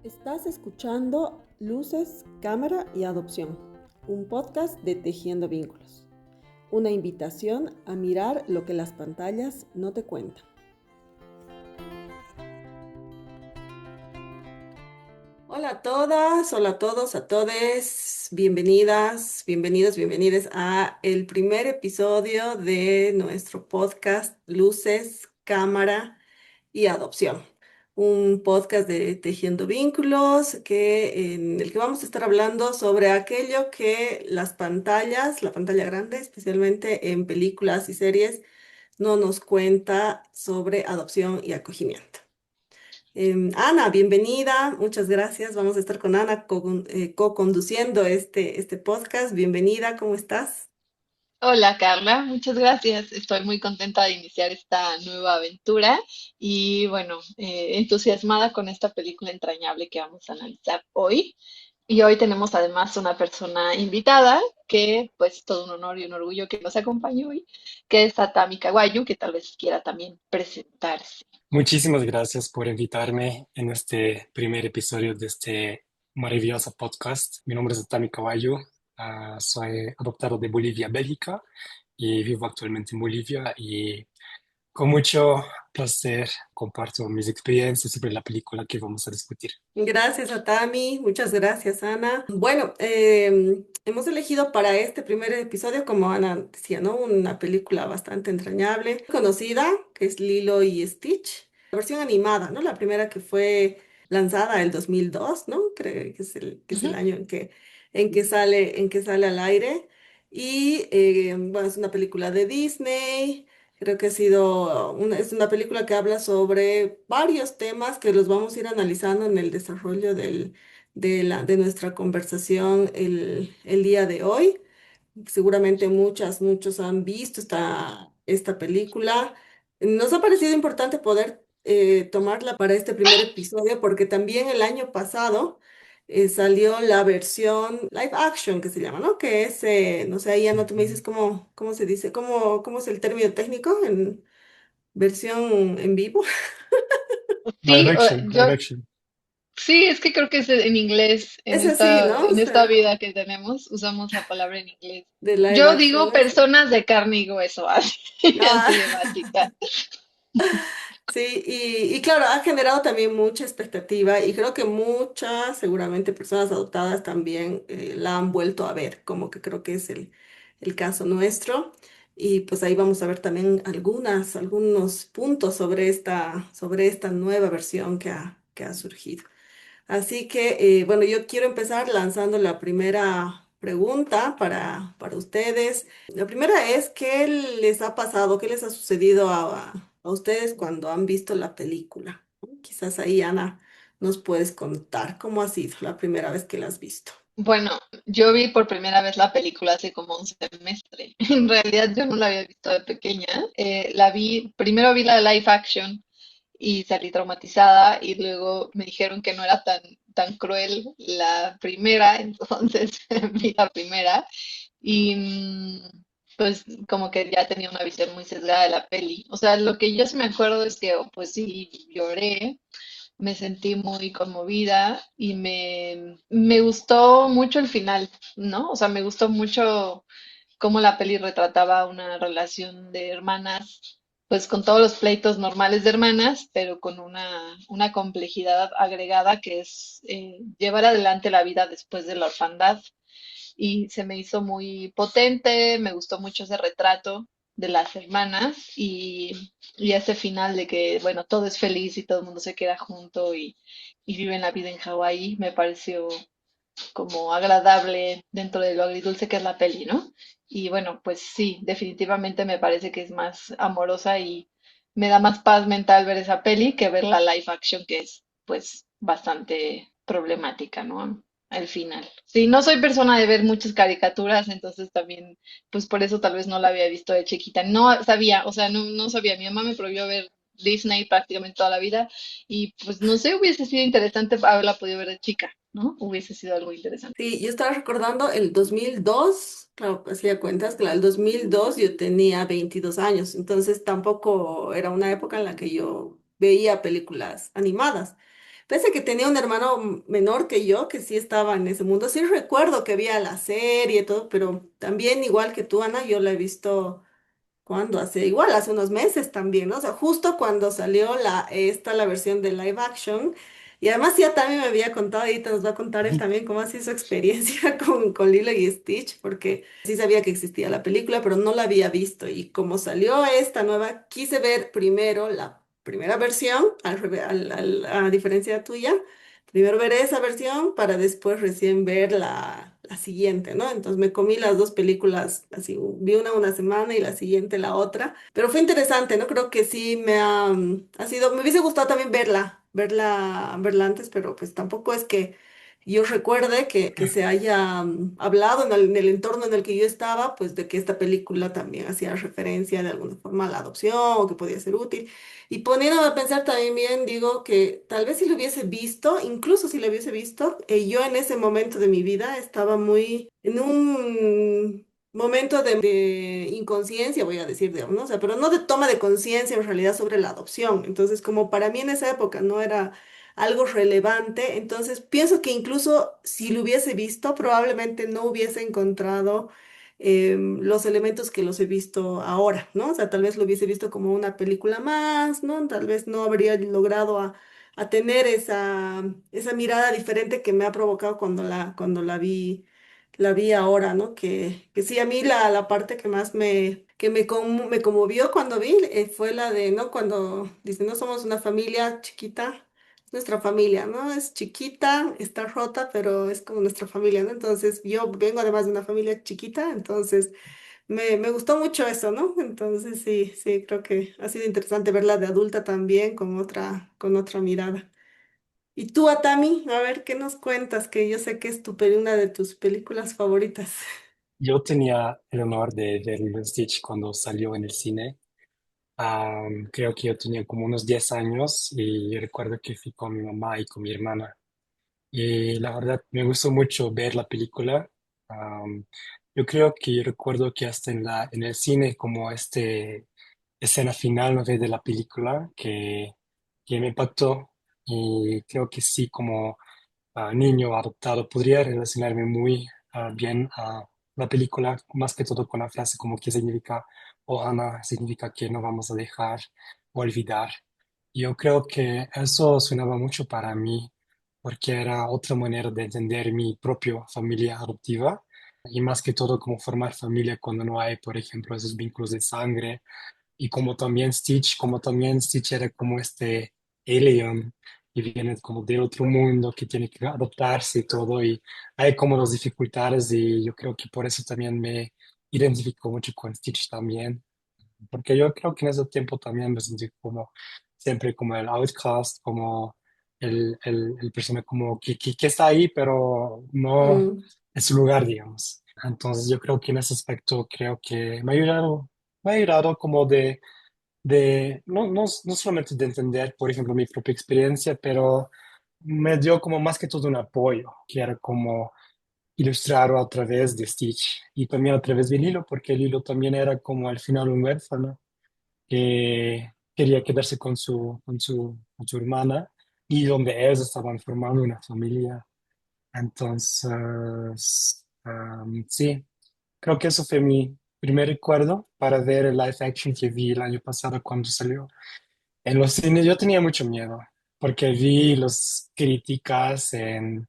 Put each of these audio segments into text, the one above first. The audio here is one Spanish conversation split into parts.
Estás escuchando Luces, Cámara y Adopción, un podcast de Tejiendo Vínculos. Una invitación a mirar lo que las pantallas no te cuentan. Hola a todas, hola a todos, a todes. Bienvenidas, bienvenidos, bienvenidas a el primer episodio de nuestro podcast Luces, Cámara y Adopción. Un podcast de Tejiendo Vínculos en el que vamos a estar hablando sobre aquello que las pantallas, la pantalla grande, especialmente en películas y series, no nos cuenta sobre adopción y acogimiento. Ana, bienvenida, muchas gracias. Vamos a estar con Ana co-conduciendo este podcast. Bienvenida, ¿cómo estás? Hola Carla, muchas gracias. Estoy muy contenta de iniciar esta nueva aventura y bueno, entusiasmada con esta película entrañable que vamos a analizar hoy. Y hoy tenemos además una persona invitada que pues todo un honor y un orgullo que nos acompañe hoy, que es Atami Kawayu, que tal vez quiera también presentarse. Muchísimas gracias por invitarme en este primer episodio de este maravilloso podcast. Mi nombre es Tami Caballo, soy adoptado de Bolivia, Bélgica, y vivo actualmente en Bolivia y con mucho placer comparto mis experiencias sobre la película que vamos a discutir. Gracias a Tami, muchas gracias Ana. Bueno, hemos elegido para este primer episodio, como Ana decía, ¿no? Una película bastante entrañable, conocida, que es Lilo y Stitch, la versión animada, ¿no? La primera que fue lanzada el 2002, ¿no? Creo que es el año en que sale al aire. Y bueno, es una película de Disney. Creo que es una película que habla sobre varios temas que los vamos a ir analizando en el desarrollo de nuestra conversación el día de hoy. Seguramente muchos han visto esta película. Nos ha parecido importante poder tomarla para este primer episodio porque también el año pasado salió la versión live action que se llama, ¿no? Que es, no sé, ahí Ana, tú me dices cómo se dice, cómo es el término técnico en versión en vivo. Live Sí, action, live action. sí, es que creo que es en inglés, Es así, ¿no? O en esta sea, vida que tenemos, usamos la palabra en inglés. de live Yo action digo es. personas de carne y hueso, así, Ah, así de básica. sí, y claro, ha generado también mucha expectativa y creo que muchas, seguramente personas adoptadas también la han vuelto a ver, como que creo que es el caso nuestro. Y pues ahí vamos a ver también algunos puntos sobre esta nueva versión que ha surgido. Así que, bueno, yo quiero empezar lanzando la primera pregunta para ustedes. La primera es, ¿qué les ha pasado? ¿Qué les ha sucedido a ustedes cuando han visto la película? Quizás ahí, Ana, nos puedes contar cómo ha sido la primera vez que la has visto. Bueno, yo vi por primera vez la película hace como un semestre. En realidad yo no la había visto de pequeña. Primero vi la live action y salí traumatizada y luego me dijeron que no era tan cruel la primera, entonces vi la primera y pues como que ya tenía una visión muy sesgada de la peli. O sea, lo que yo sí me acuerdo es que pues sí lloré, me sentí muy conmovida y me gustó mucho el final, ¿no? O sea, me gustó mucho cómo la peli retrataba una relación de hermanas, pues con todos los pleitos normales de hermanas, pero con una complejidad agregada que es llevar adelante la vida después de la orfandad. Y se me hizo muy potente, me gustó mucho ese retrato de las hermanas y ese final de que, bueno, todo es feliz y todo el mundo se queda junto y viven la vida en Hawái, me pareció como agradable dentro de lo agridulce que es la peli, ¿no? Y bueno, pues sí, definitivamente me parece que es más amorosa y me da más paz mental ver esa peli que ver la live action, que es pues bastante problemática, ¿no? Al final. Sí, no soy persona de ver muchas caricaturas, entonces también, pues por eso tal vez no la había visto de chiquita. No sabía, o sea, no sabía. Mi mamá me prohibió ver Disney prácticamente toda la vida y pues no sé, hubiese sido interesante haberla podido ver de chica, ¿no? Hubiese sido algo interesante. Sí, yo estaba recordando el 2002, claro, hacía cuentas, claro, el 2002 yo tenía 22 años, entonces tampoco era una época en la que yo veía películas animadas. pese a que tenía un hermano menor que yo, que sí estaba en ese mundo, sí recuerdo que había la serie y todo, pero también igual que tú, Ana, yo la he visto. ¿Cuándo? Hace igual, hace unos meses también, ¿no? O sea, justo cuando salió la versión de live action. Y además ya también me había contado, y te nos va a contar él también cómo ha sido su experiencia con Lilo y Stitch, porque sí sabía que existía la película, pero no la había visto. Y como salió esta nueva, quise ver primero la primera versión, a diferencia tuya. Primero ver esa versión para después recién ver la siguiente, ¿no? Entonces me comí las dos películas, así, vi una semana y la siguiente la otra, pero fue interesante, ¿no? Creo que sí ha sido, me hubiese gustado también verla antes, pero pues tampoco es que yo recuerde que se haya hablado en el entorno en el que yo estaba, pues de que esta película también hacía referencia de alguna forma a la adopción o que podía ser útil. Y poniéndome a pensar también bien, digo que tal vez si lo hubiese visto, incluso si lo hubiese visto, yo en ese momento de mi vida estaba muy en un momento de inconsciencia, voy a decir, digamos, ¿no? O sea, pero no de toma de conciencia en realidad sobre la adopción. Entonces, como para mí en esa época no era algo relevante, entonces pienso que incluso si lo hubiese visto, probablemente no hubiese encontrado los elementos que los he visto ahora, ¿no? O sea, tal vez lo hubiese visto como una película más, ¿no? Tal vez no habría logrado a tener esa mirada diferente que me ha provocado cuando la vi ahora, ¿no? Que sí, a mí la parte que más me conmovió cuando vi fue la de, ¿no? Cuando dice, no somos una familia chiquita, nuestra familia, ¿no? Es chiquita, está rota, pero es como nuestra familia, ¿no? Entonces, yo vengo además de una familia chiquita, entonces me gustó mucho eso, ¿no? Entonces, sí, sí, creo que ha sido interesante verla de adulta también con otra mirada. Y tú, Atami, a ver, ¿qué nos cuentas? Que yo sé que es una de tus películas favoritas. Yo tenía el honor de ver Lilo y Stitch cuando salió en el cine. Creo que yo tenía como unos 10 años y recuerdo que fui con mi mamá y con mi hermana. Y la verdad me gustó mucho ver la película. Am, yo creo que recuerdo que hasta en el cine como escena final, ¿no?, de la película que me impactó y creo que sí como niño adoptado podría relacionarme muy bien a la película, más que todo con la frase como que significa Ohana, significa que no vamos a dejar o olvidar. Yo creo que eso sonaba mucho para mí porque era otra manera de entender mi propia familia adoptiva y más que todo como formar familia cuando no hay, por ejemplo, esos vínculos de sangre y como también Stitch era como este alien y viene como del otro mundo que tiene que adaptarse y todo y hay como las dificultades y yo creo que por eso también me identifico mucho con Stitch también, porque yo creo que en ese tiempo también me sentí como siempre como el outcast, como el persona como que está ahí pero no Mm, es su lugar, digamos. Entonces yo creo que en ese aspecto creo que me ha ayudado como no solamente de entender, por ejemplo, mi propia experiencia, pero me dio como más que todo un apoyo, que era como ilustrarlo a través de Stitch y también a través del hilo, porque el hilo también era como al final un huérfano que quería quedarse con su hermana y donde ellos estaban formando una familia. Entonces, sí, creo que eso fue mi primer recuerdo para ver el live action que vi el año pasado cuando salió. En los cines yo tenía mucho miedo porque vi las críticas en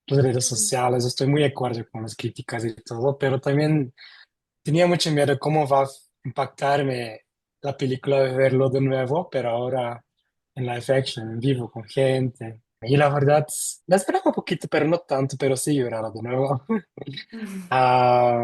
las redes mm, sociales, estoy muy de acuerdo con las críticas y todo, pero también tenía mucho miedo cómo va a impactarme la película de verlo de nuevo, pero ahora en live action, en vivo, con gente. Y la verdad, la esperaba un poquito, pero no tanto, pero sí lloraba de nuevo.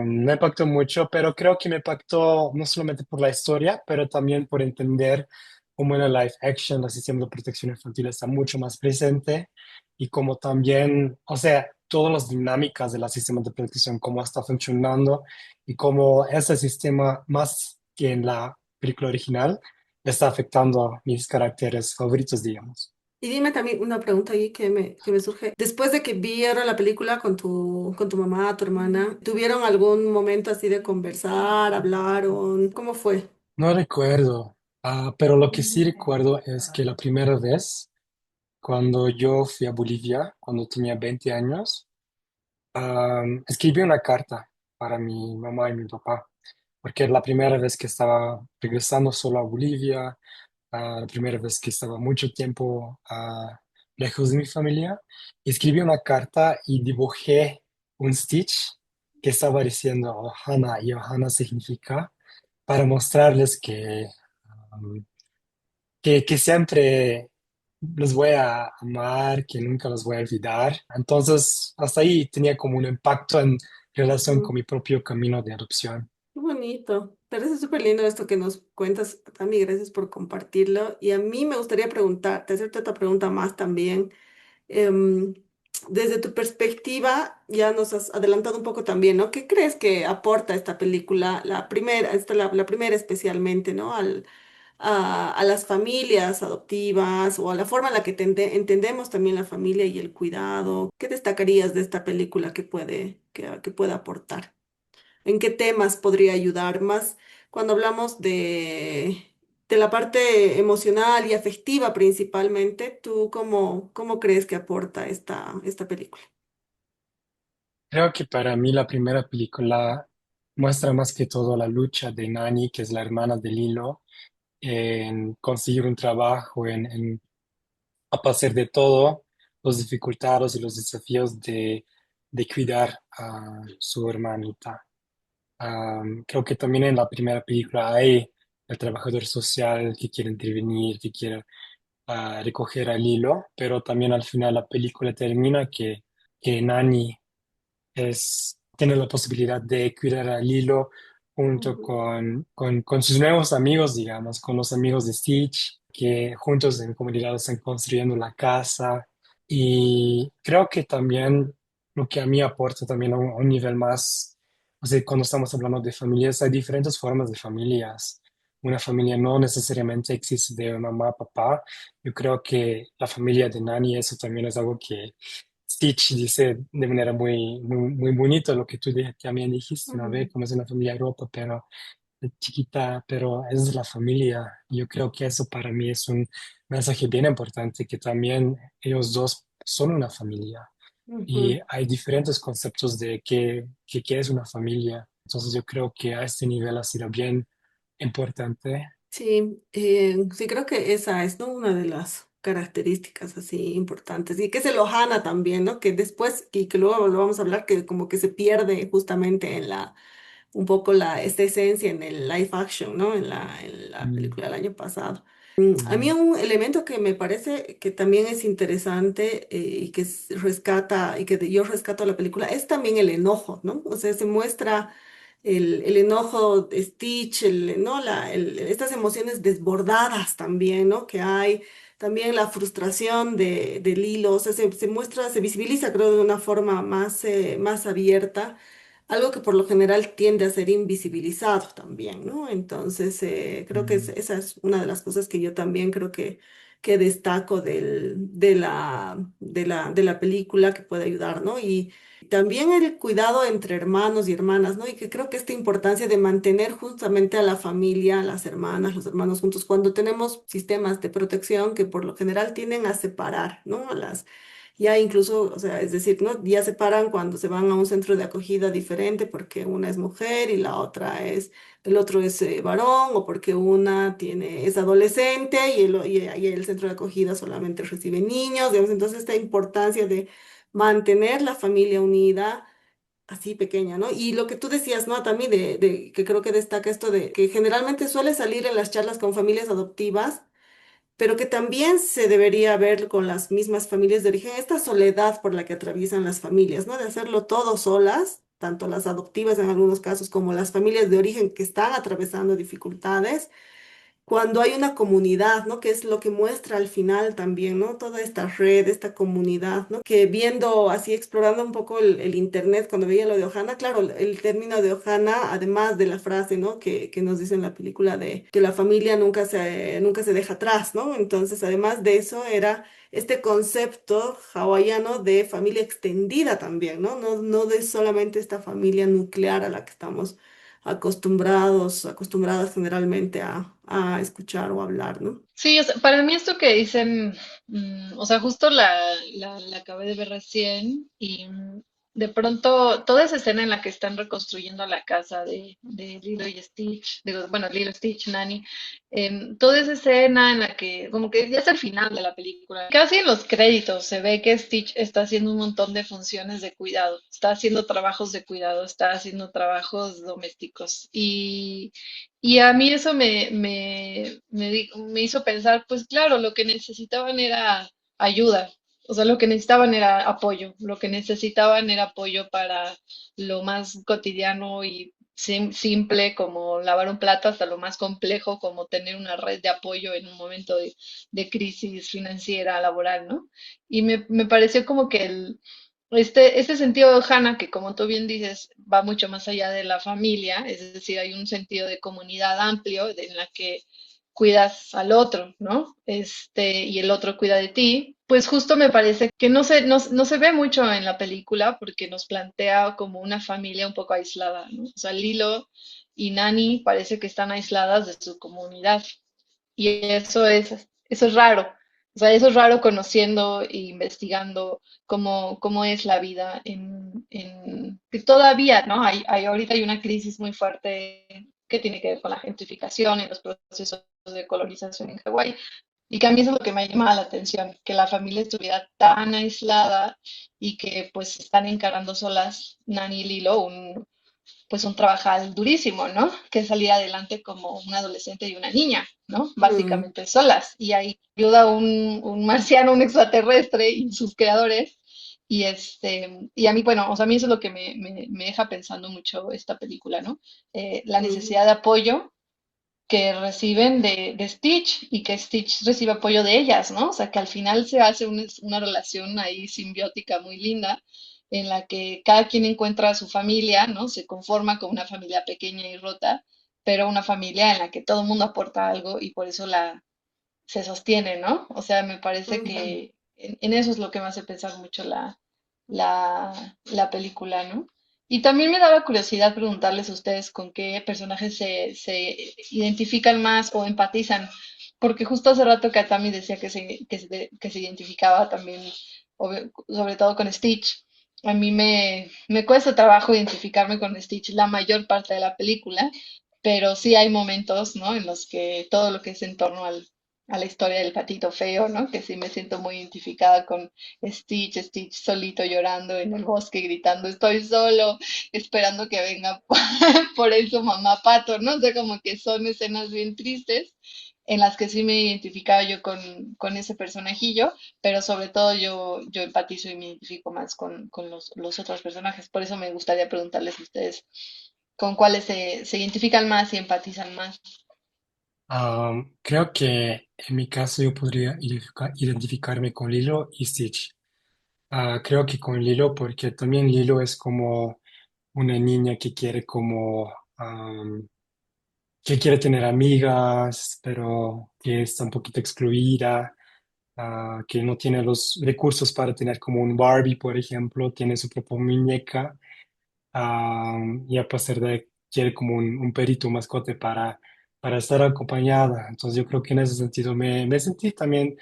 Me impactó mucho, pero creo que me impactó no solamente por la historia, pero también por entender cómo en el live action el sistema de protección infantil está mucho más presente y cómo también, o sea, todas las dinámicas del sistema de protección, cómo está funcionando y cómo ese sistema, más que en la película original, está afectando a mis caracteres favoritos, digamos. Y dime también una pregunta ahí que me surge. Después de que vieron la película con tu mamá, tu hermana, ¿tuvieron algún momento así de conversar, hablaron? ¿Cómo fue? No recuerdo, pero lo que sí recuerdo es que la primera vez Cuando yo fui a Bolivia, cuando tenía 20 años, escribí una carta para mi mamá y mi papá, porque era la primera vez que estaba regresando solo a Bolivia, la primera vez que estaba mucho tiempo lejos de mi familia. Escribí una carta y dibujé un Stitch que estaba diciendo Ohana, y Ohana significa para mostrarles um, que siempre los voy a amar, que nunca los voy a olvidar. Entonces, hasta ahí tenía como un impacto en relación con Ujú. mi propio camino de adopción. Qué bonito. Parece súper lindo esto que nos cuentas, Tami. Gracias por compartirlo. Y a mí me gustaría preguntarte, hacerte otra pregunta más también. Em, Desde tu perspectiva, ya nos has adelantado un poco también, ¿no? ¿Qué crees que aporta esta película, la primera, la primera especialmente, ¿no? A las familias adoptivas o a la forma en la que entendemos también la familia y el cuidado? ¿Qué destacarías de esta película que puede aportar? ¿En qué temas podría ayudar más cuando hablamos de la parte emocional y afectiva principalmente? ¿Tú cómo crees que aporta esta película? Creo que para mí la primera película muestra más que todo la lucha de Nani, que es la hermana de Lilo, en conseguir un trabajo, a pasar de todo, los dificultades y los desafíos de cuidar a su hermanita. Creo que también en la primera película hay el trabajador social que quiere intervenir, que quiere recoger al hilo, pero también al final la película termina que Nani tiene la posibilidad de cuidar al hilo junto Ujú, con sus nuevos amigos, digamos, con los amigos de Stitch, que juntos en comunidad están construyendo la casa. Y creo que también lo que a mí aporta también a un nivel más, o sea, cuando estamos hablando de familias, hay diferentes formas de familias. Una familia no necesariamente existe de mamá, papá. Yo creo que la familia de Nani, eso también es algo que Stitch dice de manera muy bonito lo que tú también dijiste, ¿no? Ve ujú, cómo es una familia rota, pero chiquita, pero es la familia. Yo creo que eso para mí es un mensaje bien importante, que también ellos dos son una familia y ujú. hay diferentes conceptos de qué es una familia. Entonces yo creo que a este nivel ha sido bien importante. Sí, sí, creo que esa es, ¿no? Una de las características así importantes. Y que es el Ohana también, ¿no? Que después, y que luego lo vamos a hablar, que como que se pierde justamente un poco esta esencia en el live action, ¿no? En la Mm, película del año pasado. A mí mm, un elemento que me parece que también es interesante y que rescata y que yo rescato de la película es también el enojo, ¿no? O sea, se muestra el enojo de Stitch, ¿no? Estas emociones desbordadas también, ¿no? Que hay, también la frustración de Lilo, o sea, se muestra, se visibiliza, creo, de una forma más abierta, algo que por lo general tiende a ser invisibilizado también, ¿no? Entonces, creo que mm, esa es una de las cosas que yo también creo que destaco de la película que puede ayudar, ¿no? Y también el cuidado entre hermanos y hermanas, ¿no? Y que creo que esta importancia de mantener justamente a la familia, a las hermanas, los hermanos juntos, cuando tenemos sistemas de protección que por lo general tienden a separar, ¿no? Ya incluso, o sea, es decir, ¿no? Ya separan cuando se van a un centro de acogida diferente porque una es mujer y el otro es varón, o porque es adolescente y el centro de acogida solamente recibe niños, digamos. Entonces esta importancia de mantener la familia unida así pequeña, ¿no? Y lo que tú decías, ¿no? También que creo que destaca esto de que generalmente suele salir en las charlas con familias adoptivas, pero que también se debería ver con las mismas familias de origen, esta soledad por la que atraviesan las familias, ¿no? De hacerlo todo solas, tanto las adoptivas en algunos casos como las familias de origen que están atravesando dificultades cuando hay una comunidad, ¿no? Que es lo que muestra al final también, ¿no? Toda esta red, esta comunidad, ¿no? Que viendo así, explorando un poco el internet, cuando veía lo de Ohana, claro, el término de Ohana, además de la frase, ¿no? Que nos dice en la película de que la familia nunca se deja atrás, ¿no? Entonces, además de eso, era este concepto hawaiano de familia extendida también, ¿no? No de solamente esta familia nuclear a la que estamos acostumbradas generalmente a a escuchar o hablar, ¿no? Sí, o sea, para mí esto que dicen, o sea, justo la acabé de ver recién y de pronto toda esa escena en la que están reconstruyendo la casa de Lilo y Stitch, digo, bueno, Lilo, Stitch, Nani, toda esa escena en la que como que ya es el final de la película, casi en los créditos se ve que Stitch está haciendo un montón de funciones de cuidado, está haciendo trabajos de cuidado, está haciendo trabajos domésticos y a mí eso me hizo pensar, pues claro, lo que necesitaban era ayuda, o sea, lo que necesitaban era apoyo, lo que necesitaban era apoyo para lo más cotidiano y simple como lavar un plato hasta lo más complejo como tener una red de apoyo en un momento de crisis financiera, laboral, ¿no? Y me pareció como que este sentido de Hannah, que como tú bien dices, va mucho más allá de la familia, es decir, hay un sentido de comunidad amplio en la que cuidas al otro, ¿no? Y el otro cuida de ti, pues justo me parece que no se ve mucho en la película porque nos plantea como una familia un poco aislada, ¿no? O sea, Lilo y Nani parece que están aisladas de su comunidad. Y eso es raro. O sea, eso es raro conociendo e investigando cómo es la vida que todavía, ¿no? Ahorita hay una crisis muy fuerte que tiene que ver con la gentrificación y los procesos de colonización en Hawái. Y que a mí eso es lo que me llama la atención, que la familia estuviera tan aislada y que pues están encarando solas Nani y Lilo pues un trabajal durísimo, ¿no? Que es salir adelante como un adolescente y una niña, ¿no? Mm, Básicamente solas. Y ahí ayuda un marciano, un extraterrestre y sus creadores. Y a mí, bueno, o sea, a mí eso es lo que me deja pensando mucho esta película, ¿no? La mm, necesidad de apoyo que reciben de Stitch y que Stitch recibe apoyo de ellas, ¿no? O sea, que al final se hace una relación ahí simbiótica muy linda en la que cada quien encuentra a su familia, ¿no? Se conforma con una familia pequeña y rota, pero una familia en la que todo el mundo aporta algo y por eso se sostiene, ¿no? O sea, me parece ujú. que en eso es lo que me hace pensar mucho la película, ¿no? Y también me daba curiosidad preguntarles a ustedes con qué personajes se identifican más o empatizan, porque justo hace rato que Atami decía que se identificaba también, sobre todo con Stitch. A mí me cuesta trabajo identificarme con Stitch la mayor parte de la película, pero sí hay momentos, ¿no? En los que todo lo que es en torno a la historia del patito feo, ¿no? Que sí me siento muy identificada con Stitch solito llorando en el bosque, gritando, estoy solo, esperando que venga por él su mamá pato, ¿no? O sea, como que son escenas bien tristes en las que sí me identificaba yo con ese personajillo, pero sobre todo yo empatizo y me identifico más con los otros personajes. Por eso me gustaría preguntarles a ustedes con cuáles se identifican más y empatizan más. Creo que en mi caso yo podría identificarme con Lilo y Stitch. Creo que con Lilo porque también Lilo es como una niña que quiere como que quiere tener amigas, pero que está un poquito excluida, que no tiene los recursos para tener como un Barbie, por ejemplo, tiene su propia muñeca, y a pesar de quiere como un perrito, un mascote para estar acompañada. Entonces yo creo que en ese sentido me sentí también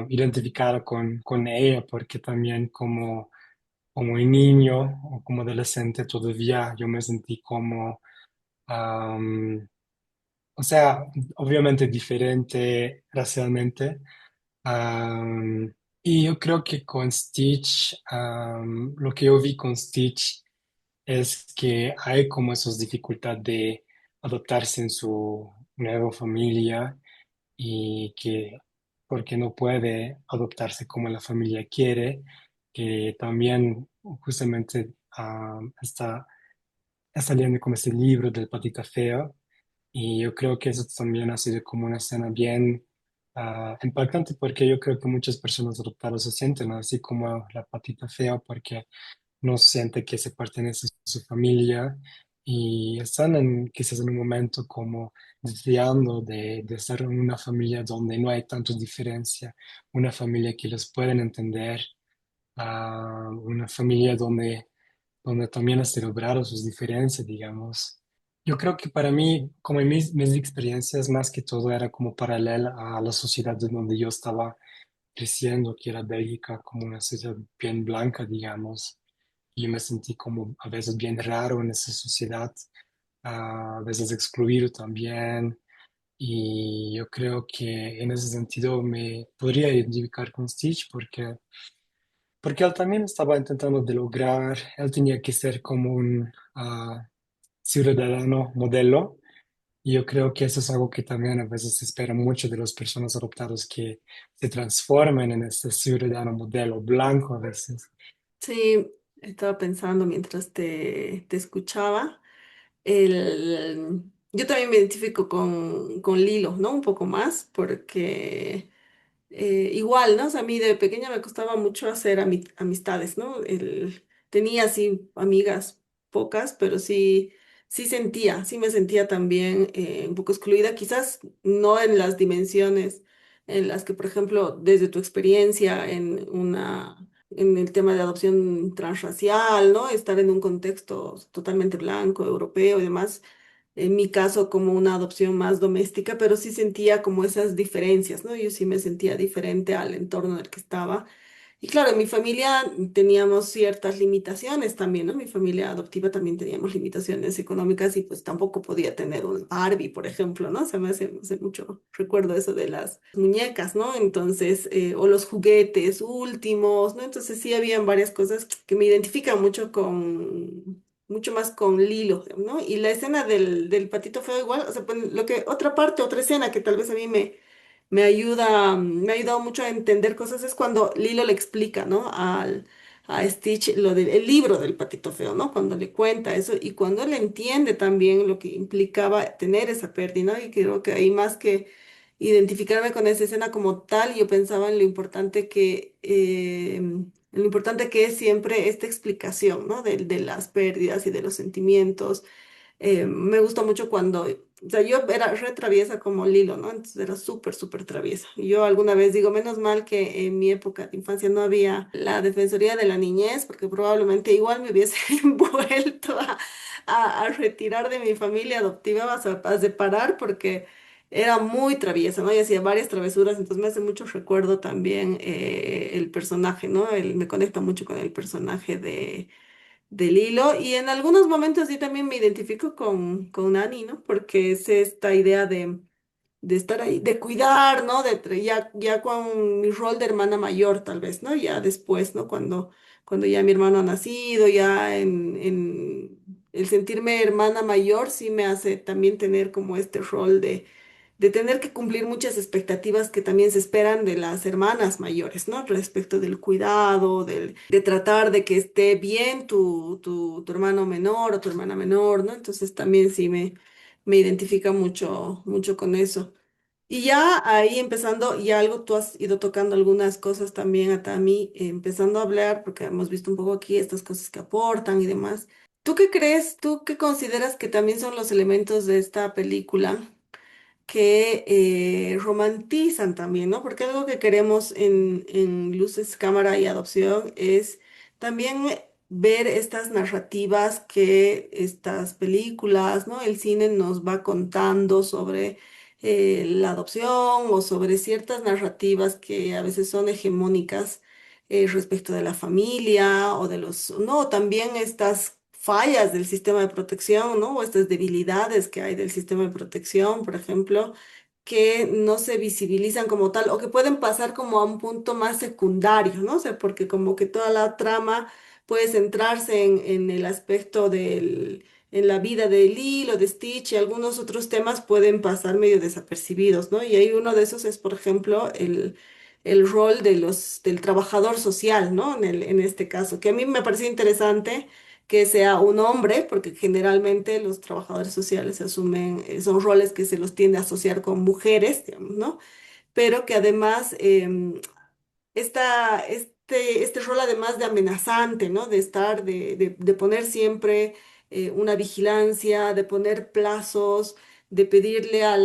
identificada con ella, porque también como un niño o como adolescente todavía yo me sentí como... o sea, obviamente diferente racialmente. am, y yo creo que con Stitch, lo que yo vi con Stitch es que hay como esas dificultades de adaptarse en su nueva familia y que porque no puede adoptarse como la familia quiere, que también justamente está leyendo como ese libro del Patita Feo y yo creo que eso también ha sido como una escena bien impactante porque yo creo que muchas personas adoptadas se sienten así como la patita fea porque no siente que se pertenece a su familia y están quizás en un momento como deseando de estar en una familia donde no hay tanta diferencia, una familia que los pueden entender, una familia donde también has celebrado sus diferencias, digamos. Yo creo que para mí, como en mis experiencias, más que todo era como paralela a la sociedad de donde yo estaba creciendo, que era Bélgica, como una sociedad bien blanca, digamos. Y me sentí como a veces bien raro en esa sociedad, a veces excluido también. Y yo creo que en ese sentido me podría identificar con Stitch porque él también estaba intentando de lograr, él tenía que ser como un ciudadano modelo. Y yo creo que eso es algo que también a veces se espera mucho de las personas adoptadas que se transformen en este ciudadano modelo blanco a veces. Sí, estaba pensando mientras te escuchaba. Yo también me identifico con Lilo, ¿no? Un poco más, porque igual, ¿no? O sea, a mí de pequeña me costaba mucho hacer amistades, ¿no? Tenía así amigas pocas, pero sí me sentía también un poco excluida, quizás no en las dimensiones en las que, por ejemplo, desde tu experiencia en el tema de adopción transracial, ¿no? Estar en un contexto totalmente blanco, europeo y demás, en mi caso como una adopción más doméstica, pero sí sentía como esas diferencias, ¿no? Yo sí me sentía diferente al entorno en el que estaba. Y claro, en mi familia teníamos ciertas limitaciones también, ¿no? Mi familia adoptiva también teníamos limitaciones económicas y pues tampoco podía tener un Barbie, por ejemplo, ¿no? Se me hace mucho recuerdo eso de las muñecas, ¿no? Entonces, o los juguetes últimos, ¿no? Entonces sí habían varias cosas que me identifican mucho más con Lilo, ¿no? Y la escena del patito feo igual, o sea, pues, otra parte, otra escena que tal vez a mí me ha ayudado mucho a entender cosas es cuando Lilo le explica, ¿no? A Stitch lo del el libro del patito feo, ¿no? Cuando le cuenta eso y cuando él entiende también lo que implicaba tener esa pérdida, ¿no? Y creo que ahí más que identificarme con esa escena como tal, yo pensaba en lo importante que es siempre esta explicación, ¿no? De las pérdidas y de los sentimientos. Me gusta mucho cuando, o sea, yo era re traviesa como Lilo, ¿no? Entonces era súper, súper traviesa. Y yo alguna vez digo, menos mal que en mi época de infancia no había la Defensoría de la Niñez, porque probablemente igual me hubiese vuelto a retirar de mi familia adoptiva, a separar, porque era muy traviesa, ¿no? Y hacía varias travesuras, entonces me hace mucho recuerdo también el personaje, ¿no? Me conecta mucho con el personaje del hilo. Y en algunos momentos sí también me identifico con Nani, ¿no? Porque es esta idea de estar ahí, de cuidar, ¿no? Ya con mi rol de hermana mayor, tal vez, ¿no? Ya después, ¿no? Cuando ya mi hermano ha nacido, ya en el sentirme hermana mayor sí me hace también tener como este rol de tener que cumplir muchas expectativas que también se esperan de las hermanas mayores, ¿no? Respecto del cuidado, de tratar de que esté bien tu hermano menor o tu hermana menor, ¿no? Entonces también sí me identifica mucho, mucho con eso. Y ya ahí empezando, ya algo tú has ido tocando algunas cosas también a Tami, empezando a hablar, porque hemos visto un poco aquí estas cosas que aportan y demás. ¿Tú qué crees? ¿Tú qué consideras que también son los elementos de esta película que romantizan también, ¿no? Porque algo que queremos en Luces, Cámara y Adopción es también ver estas narrativas que estas películas, ¿no? El cine nos va contando sobre la adopción o sobre ciertas narrativas que a veces son hegemónicas respecto de la familia o de no, también estas fallas del sistema de protección, ¿no? O estas debilidades que hay del sistema de protección, por ejemplo, que no se visibilizan como tal o que pueden pasar como a un punto más secundario, ¿no? O sea, porque como que toda la trama puede centrarse en el aspecto en la vida de Lilo, de Stitch y algunos otros temas pueden pasar medio desapercibidos, ¿no? Y ahí uno de esos es, por ejemplo, el rol del trabajador social, ¿no? En este caso, que a mí me pareció interesante que sea un hombre, porque generalmente los trabajadores sociales se asumen, son roles que se los tiende a asociar con mujeres, digamos, ¿no? Pero que además este rol además de amenazante, ¿no? De estar, de poner siempre una vigilancia, de poner plazos, de pedirle a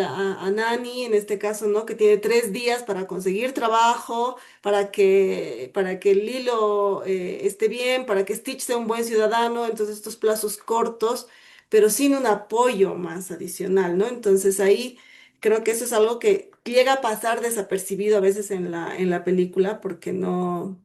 Nani, en este caso, ¿no? Que tiene 3 días para conseguir trabajo, para que Lilo esté bien, para que Stitch sea un buen ciudadano, entonces estos plazos cortos. pero sin un apoyo más adicional, ¿no? Entonces ahí creo que eso es algo que llega a pasar desapercibido a veces en la película porque no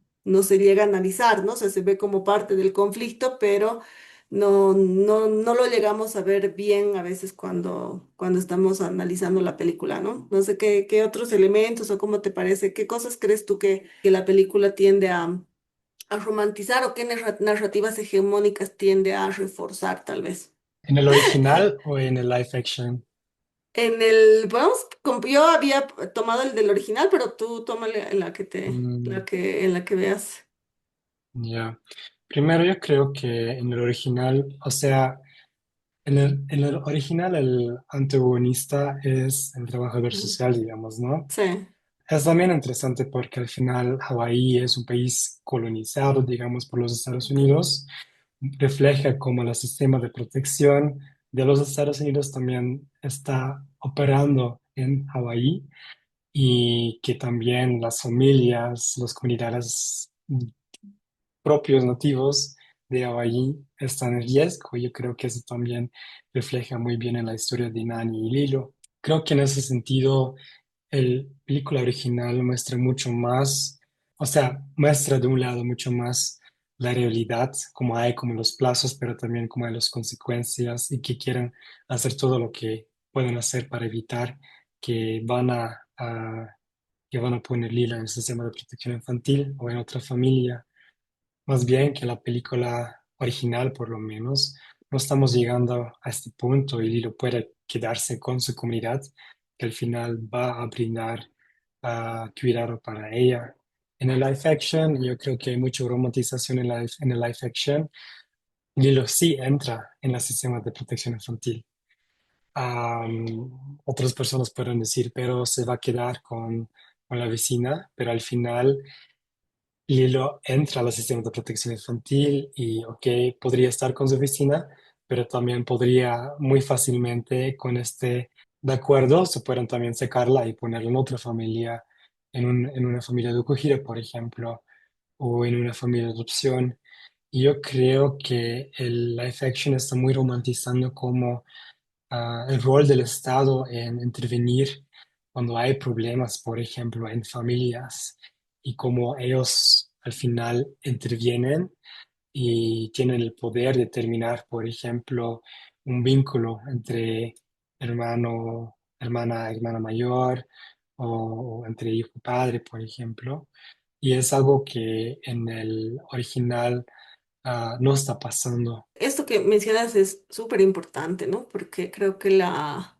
se llega a analizar, ¿no? O sea, se ve como parte del conflicto, pero no lo llegamos a ver bien a veces cuando estamos analizando la película, ¿no? No sé qué otros elementos o cómo te parece, qué cosas crees tú que la película tiende a romantizar o qué narrativas hegemónicas tiende a reforzar, tal vez. ¿En el original o en el live action? Vamos, yo había tomado el del original, pero tú tómale Mm, en la que veas. ya. Primero yo creo que en el original, o sea, en el original el antagonista es el trabajador Ujú. social, digamos, ¿no? Sí. Es también interesante porque al final Hawái es un país colonizado, digamos, por los Estados Unidos. Refleja cómo el sistema de protección de los Estados Unidos también está operando en Hawái y que también las familias, las comunidades propios nativos de Hawái están en riesgo. Yo creo que eso también refleja muy bien en la historia de Nani y Lilo. Creo que en ese sentido el película original muestra mucho más, o sea, muestra de un lado mucho más la realidad, como hay como los plazos, pero también como hay las consecuencias y que quieren hacer todo lo que pueden hacer para evitar que que van a poner Lila en el sistema de protección infantil o en otra familia. Más bien que la película original, por lo menos, no estamos llegando a este punto y Lilo puede quedarse con su comunidad, que al final va a brindar cuidado para ella. En el live action, yo creo que hay mucha romantización en el live action. Lilo sí entra en los sistemas de protección infantil. Otras personas pueden decir, pero se va a quedar con la vecina, pero al final Lilo entra al sistema de protección infantil y, ok, podría estar con su vecina, pero también podría muy fácilmente con este de acuerdo, se pueden también sacarla y ponerla en otra familia, en una familia de acogida, por ejemplo, o en una familia de adopción. Y yo creo que el live action está muy romantizando como el rol del Estado en intervenir cuando hay problemas, por ejemplo, en familias, y cómo ellos al final intervienen y tienen el poder de determinar, por ejemplo, un vínculo entre hermana mayor o entre hijo y padre, por ejemplo. Y es algo que en el original no está pasando. Esto que mencionas es súper importante, ¿no? Porque creo que la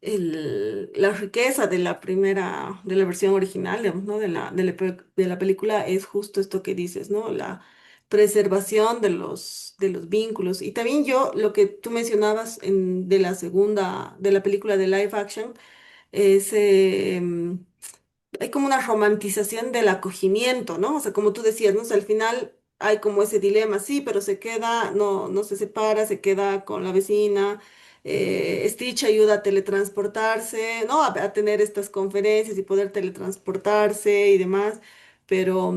riqueza de de la versión original, digamos, ¿no? De la película es justo esto que dices, ¿no? La preservación de los vínculos. Y también yo, lo que tú mencionabas de la película de live action, es, hay como una romantización del acogimiento, ¿no? O sea, como tú decías, ¿no? O sea, al final hay como ese dilema, sí, pero se queda, no se separa, se queda con la vecina. Stitch ayuda a teletransportarse, ¿no? A tener estas conferencias y poder teletransportarse y demás. Pero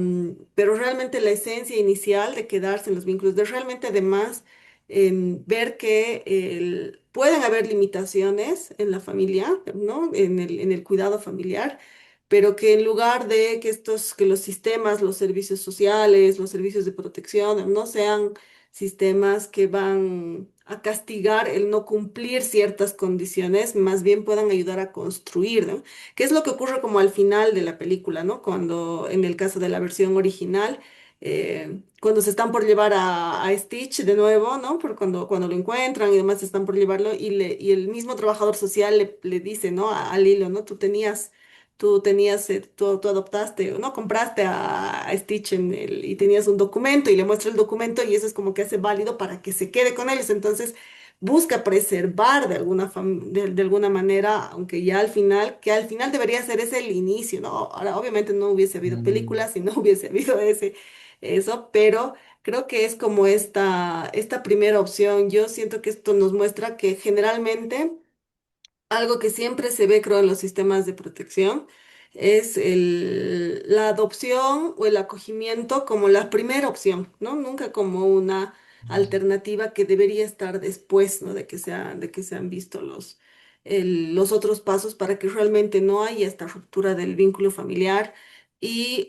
realmente la esencia inicial de quedarse en los vínculos, de realmente además ver que pueden haber limitaciones en la familia, ¿no? En el cuidado familiar, pero que en lugar de que los sistemas, los servicios sociales, los servicios de protección, no sean sistemas que van a castigar el no cumplir ciertas condiciones, más bien puedan ayudar a construir, ¿no? ¿Qué es lo que ocurre como al final de la película, ¿no? Cuando en el caso de la versión original, cuando se están por llevar a Stitch de nuevo, ¿no? Cuando lo encuentran y demás están por llevarlo y el mismo trabajador social le dice, ¿no? A Lilo, ¿no? Tú adoptaste, ¿no? Compraste a Stitch y tenías un documento y le muestra el documento y eso es como que hace válido para que se quede con ellos. Entonces busca preservar de alguna manera, aunque ya que al final debería ser ese el inicio, ¿no? Ahora, obviamente no hubiese habido Mm, películas si no hubiese habido eso, pero creo que es como esta primera opción. Yo siento que esto nos muestra que generalmente algo que siempre se ve, creo, en los sistemas de protección es la adopción o el acogimiento como la primera opción, ¿no? Nunca como una, alternativa que debería estar después, ¿no? De que se han visto los otros pasos para que realmente no haya esta ruptura del vínculo familiar. Y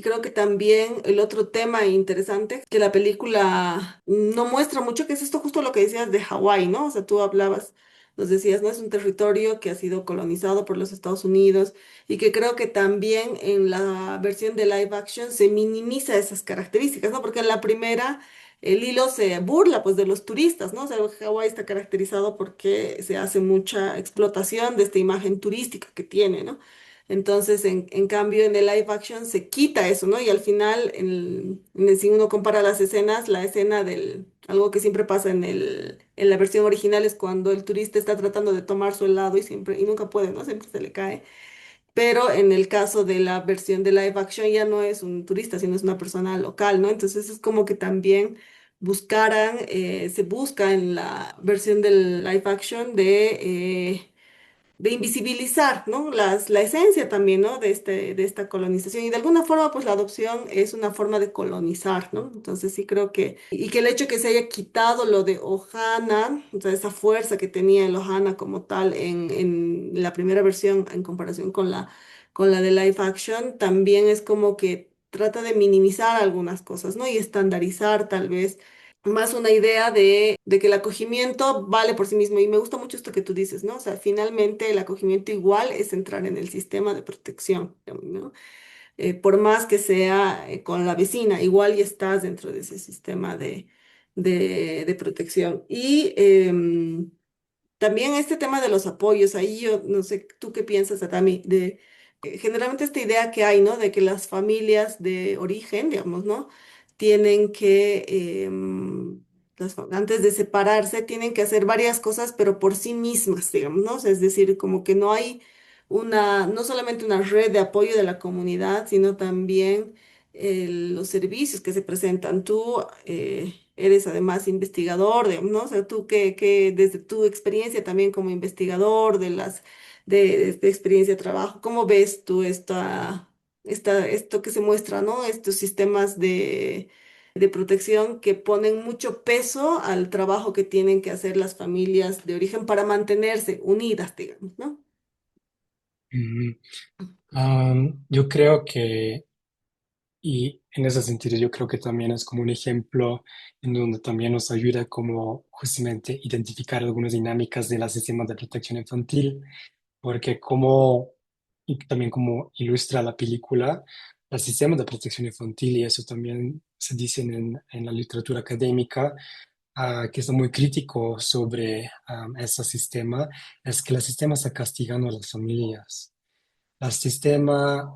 creo que también el otro tema interesante que la película no muestra mucho, que es esto justo lo que decías de Hawái, ¿no? O sea, tú hablabas, nos decías, ¿no? Es un territorio que ha sido colonizado por los Estados Unidos y que creo que también en la versión de live action se minimiza esas características, ¿no? Porque en la primera el hilo se burla pues de los turistas, ¿no? O sea, Hawái está caracterizado porque se hace mucha explotación de esta imagen turística que tiene, ¿no? Entonces, en cambio, en el live action se quita eso, ¿no? Y al final, si uno compara las escenas, la escena algo que siempre pasa en la versión original es cuando el turista está tratando de tomar su helado y nunca puede, ¿no? Siempre se le cae. Pero en el caso de la versión de live action ya no es un turista, sino es una persona local, ¿no? Entonces es como que también se busca en la versión del live action de invisibilizar, ¿no? La esencia también, ¿no? De esta colonización. Y de alguna forma, pues la adopción es una forma de colonizar, ¿no? Entonces sí creo y que el hecho que se haya quitado lo de Ohana, o sea, esa fuerza que tenía el Ohana como tal en la primera versión en comparación con la de live action, también es como que trata de minimizar algunas cosas, ¿no? Y estandarizar tal vez más una idea de que el acogimiento vale por sí mismo. Y me gusta mucho esto que tú dices, ¿no? O sea, finalmente el acogimiento igual es entrar en el sistema de protección, ¿no? Por más que sea con la vecina, igual ya estás dentro de ese sistema de protección. Y también este tema de los apoyos, ahí yo no sé, ¿tú qué piensas, Atami? Generalmente esta idea que hay, ¿no? De que las familias de origen, digamos, ¿no? Tienen que, antes de separarse, tienen que hacer varias cosas, pero por sí mismas, digamos, ¿no? O sea, es decir, como que no hay no solamente una red de apoyo de la comunidad, sino también los servicios que se presentan. Tú eres además investigador, ¿no? O sea, tú que desde tu experiencia también como investigador de experiencia de trabajo, ¿cómo ves tú esto que se muestra, ¿no? Estos sistemas de protección que ponen mucho peso al trabajo que tienen que hacer las familias de origen para mantenerse unidas, digamos, ¿no? Mm, yo creo que, y en ese sentido, yo creo que también es como un ejemplo en donde también nos ayuda como justamente identificar algunas dinámicas de los sistemas de protección infantil, porque como, y también como ilustra la película, el sistema de protección infantil, y eso también se dice en la literatura académica, que está muy crítico sobre ese sistema, es que el sistema está castigando a las familias. El sistema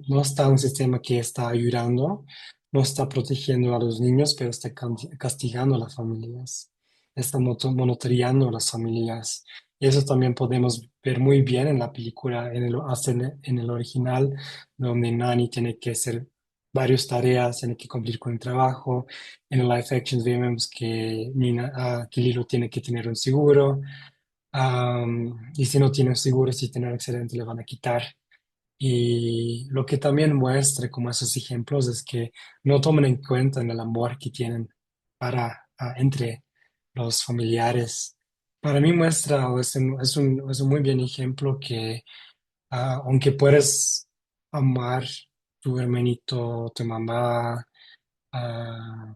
no está un sistema que está ayudando, no está protegiendo a los niños, pero está castigando a las familias, está monitoreando a las familias. Y eso también podemos ver muy bien en la película, hasta en el original, donde Nani tiene que hacer varias tareas, tiene que cumplir con el trabajo. En el live action vemos que que Lilo tiene que tener un seguro. Y si no tiene un seguro, si tiene un accidente, le van a quitar. Y lo que también muestra como esos ejemplos es que no toman en cuenta en el amor que tienen entre los familiares. Para mí muestra, o es un muy bien ejemplo que aunque puedes amar tu hermanito, tu mamá,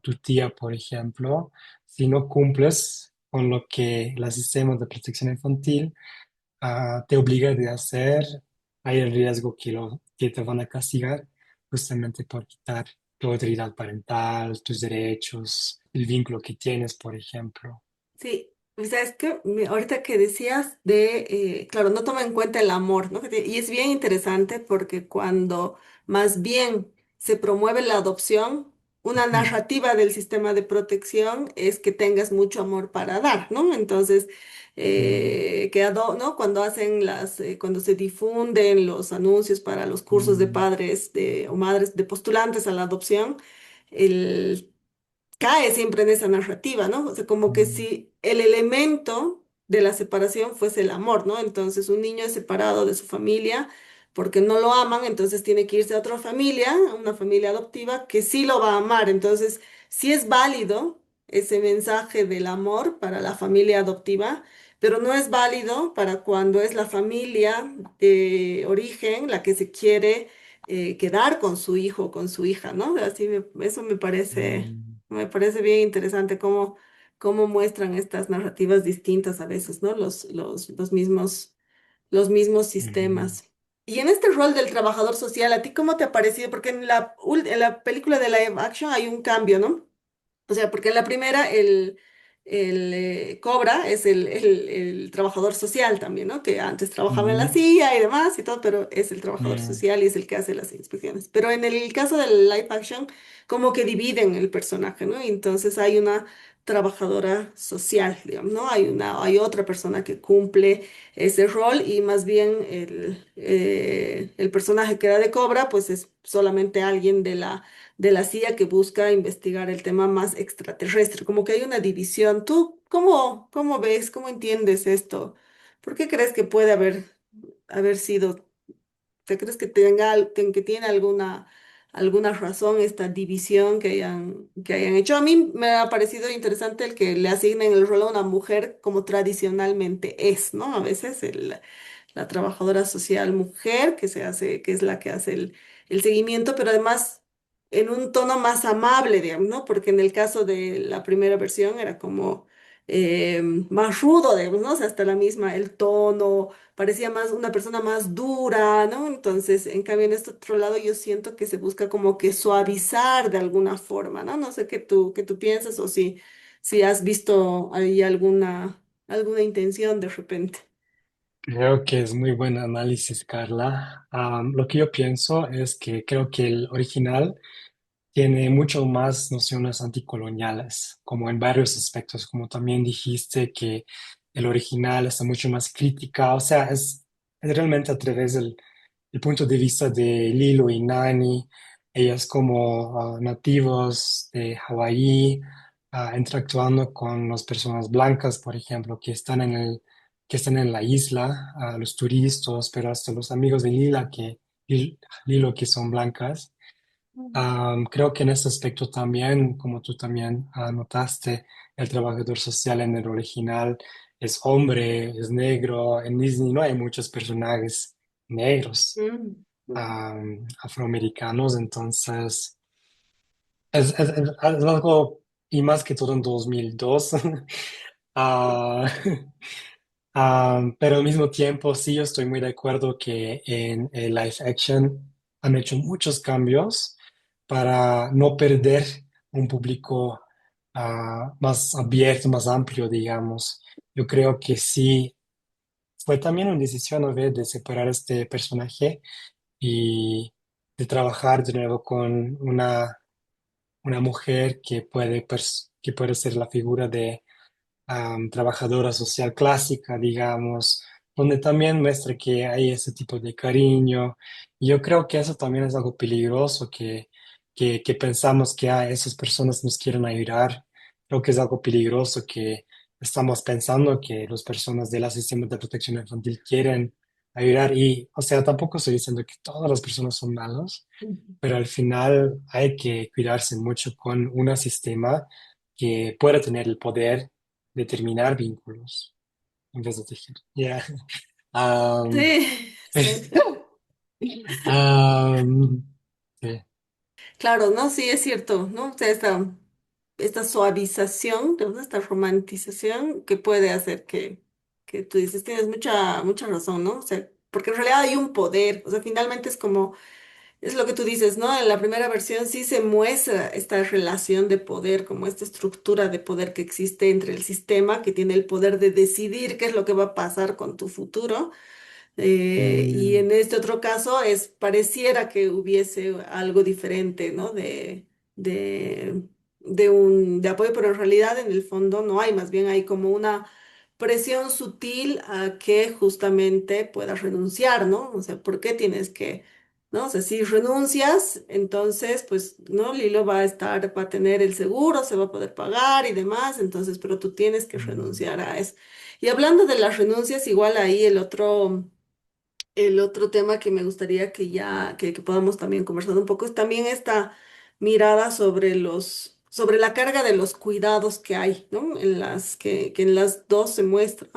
tu tía, por ejemplo, si no cumples con lo que el sistema de protección infantil te obliga de hacer, hay el riesgo que te van a castigar justamente por quitar tu autoridad parental, tus derechos, el vínculo que tienes, por ejemplo. Sí, o sea, es que ahorita que decías claro, no toma en cuenta el amor, ¿no? Y es bien interesante porque cuando más bien se promueve la adopción, una Ujú. narrativa del sistema de protección es que tengas mucho amor para dar, ¿no? Entonces, Mm, ¿no? Cuando se difunden los anuncios para los cursos de mm, padres o madres de postulantes a la adopción, cae siempre en esa narrativa, ¿no? O sea, como que mm, si el elemento de la separación fuese el amor, ¿no? Entonces, un niño es separado de su familia porque no lo aman, entonces tiene que irse a otra familia, a una familia adoptiva que sí lo va a amar. Entonces, sí es válido ese mensaje del amor para la familia adoptiva, pero no es válido para cuando es la familia de origen la que se quiere quedar con su hijo o con su hija, ¿no? Eso Mm, me parece bien interesante cómo muestran estas narrativas distintas a veces, ¿no? Los mismos ujú, sistemas. Y en este rol del trabajador social, ¿a ti cómo te ha parecido? Porque en la película de live action hay un cambio, ¿no? O sea, porque en la primera Cobra es el trabajador social también, ¿no? Que antes trabajaba en la ujú, CIA y demás y todo, pero es el trabajador mm, social y es el que hace las inspecciones. Pero en el caso del live action, como que dividen el personaje, ¿no? Y entonces hay una trabajadora social, digamos, ¿no? Hay otra persona que cumple ese rol y más bien el personaje que era de Cobra, pues es solamente alguien de la CIA que busca investigar el tema más extraterrestre, como que hay una división. ¿Tú cómo ves, cómo entiendes esto? ¿Por qué crees que puede haber sido? ¿Te crees que que tiene alguna razón esta división que hayan hecho? A mí me ha parecido interesante el que le asignen el rol a una mujer como tradicionalmente es, ¿no? A veces la trabajadora social mujer que es la que hace el seguimiento, pero además en un tono más amable, digamos, ¿no? Porque en el caso de la primera versión era como más rudo, digamos, ¿no? O sea, hasta el tono, parecía más una persona más dura, ¿no? Entonces, en cambio, en este otro lado yo siento que se busca como que suavizar de alguna forma, ¿no? No sé qué tú piensas o si has visto ahí alguna intención de repente. creo que es muy buen análisis, Carla. Lo que yo pienso es que creo que el original tiene mucho más nociones anticoloniales, como en varios aspectos, como también dijiste que el original está mucho más crítica, o sea, es realmente a través del el punto de vista de Lilo y Nani, ellas como nativos de Hawái, interactuando con las personas blancas, por ejemplo, que están en la isla, los turistas, pero hasta los amigos de Lilo que son blancas. Creo que en ese aspecto también, como tú también notaste, el trabajador social en el original es hombre, es negro. En Disney no hay muchos personajes negros, Mm, mm, afroamericanos, entonces es algo, y más que todo en 2002. Ah, pero al mismo tiempo, sí, yo estoy muy de acuerdo que en el live action han hecho muchos cambios para no perder un público más abierto, más amplio, digamos. Yo creo que sí, fue también una decisión, ¿no?, de separar este personaje y de trabajar de nuevo con una mujer que puede ser la figura de trabajadora social clásica, digamos, donde también muestra que hay ese tipo de cariño. Y yo creo que eso también es algo peligroso, que pensamos que esas personas nos quieren ayudar. Creo que es algo peligroso que estamos pensando que las personas de los sistemas de protección infantil quieren ayudar. Y, o sea, tampoco estoy diciendo que todas las personas son malas, mm. pero al final hay que cuidarse mucho con un sistema que pueda tener el poder de terminar vínculos en vez de tejer. Yeah. Um, Sí, sí. um, sí. Claro, ¿no? Sí, es cierto, ¿no? O sea, esta suavización, ¿no? Esta romantización que puede hacer que tú dices, tienes mucha razón, ¿no? O sea, porque en realidad hay un poder, o sea, finalmente es lo que tú dices, ¿no? En la primera versión sí se muestra esta relación de poder, como esta estructura de poder que existe entre el sistema, que tiene el poder de decidir qué es lo que va a pasar con tu futuro y Mm, en este otro caso pareciera que hubiese algo diferente, ¿no? De, de apoyo, pero en realidad en el fondo no hay, más bien hay como una presión sutil a que justamente puedas renunciar, ¿no? O sea, ¿por qué tienes que, ¿no? O sea, si renuncias, entonces, pues, ¿no? Lilo va a tener el seguro, se va a poder pagar y demás, entonces, pero tú tienes que mm, renunciar a eso. Y hablando de las renuncias, igual ahí el otro El otro tema que me gustaría que podamos también conversar un poco es también esta mirada sobre sobre la carga de los cuidados que hay, ¿no? Que en las dos se muestra.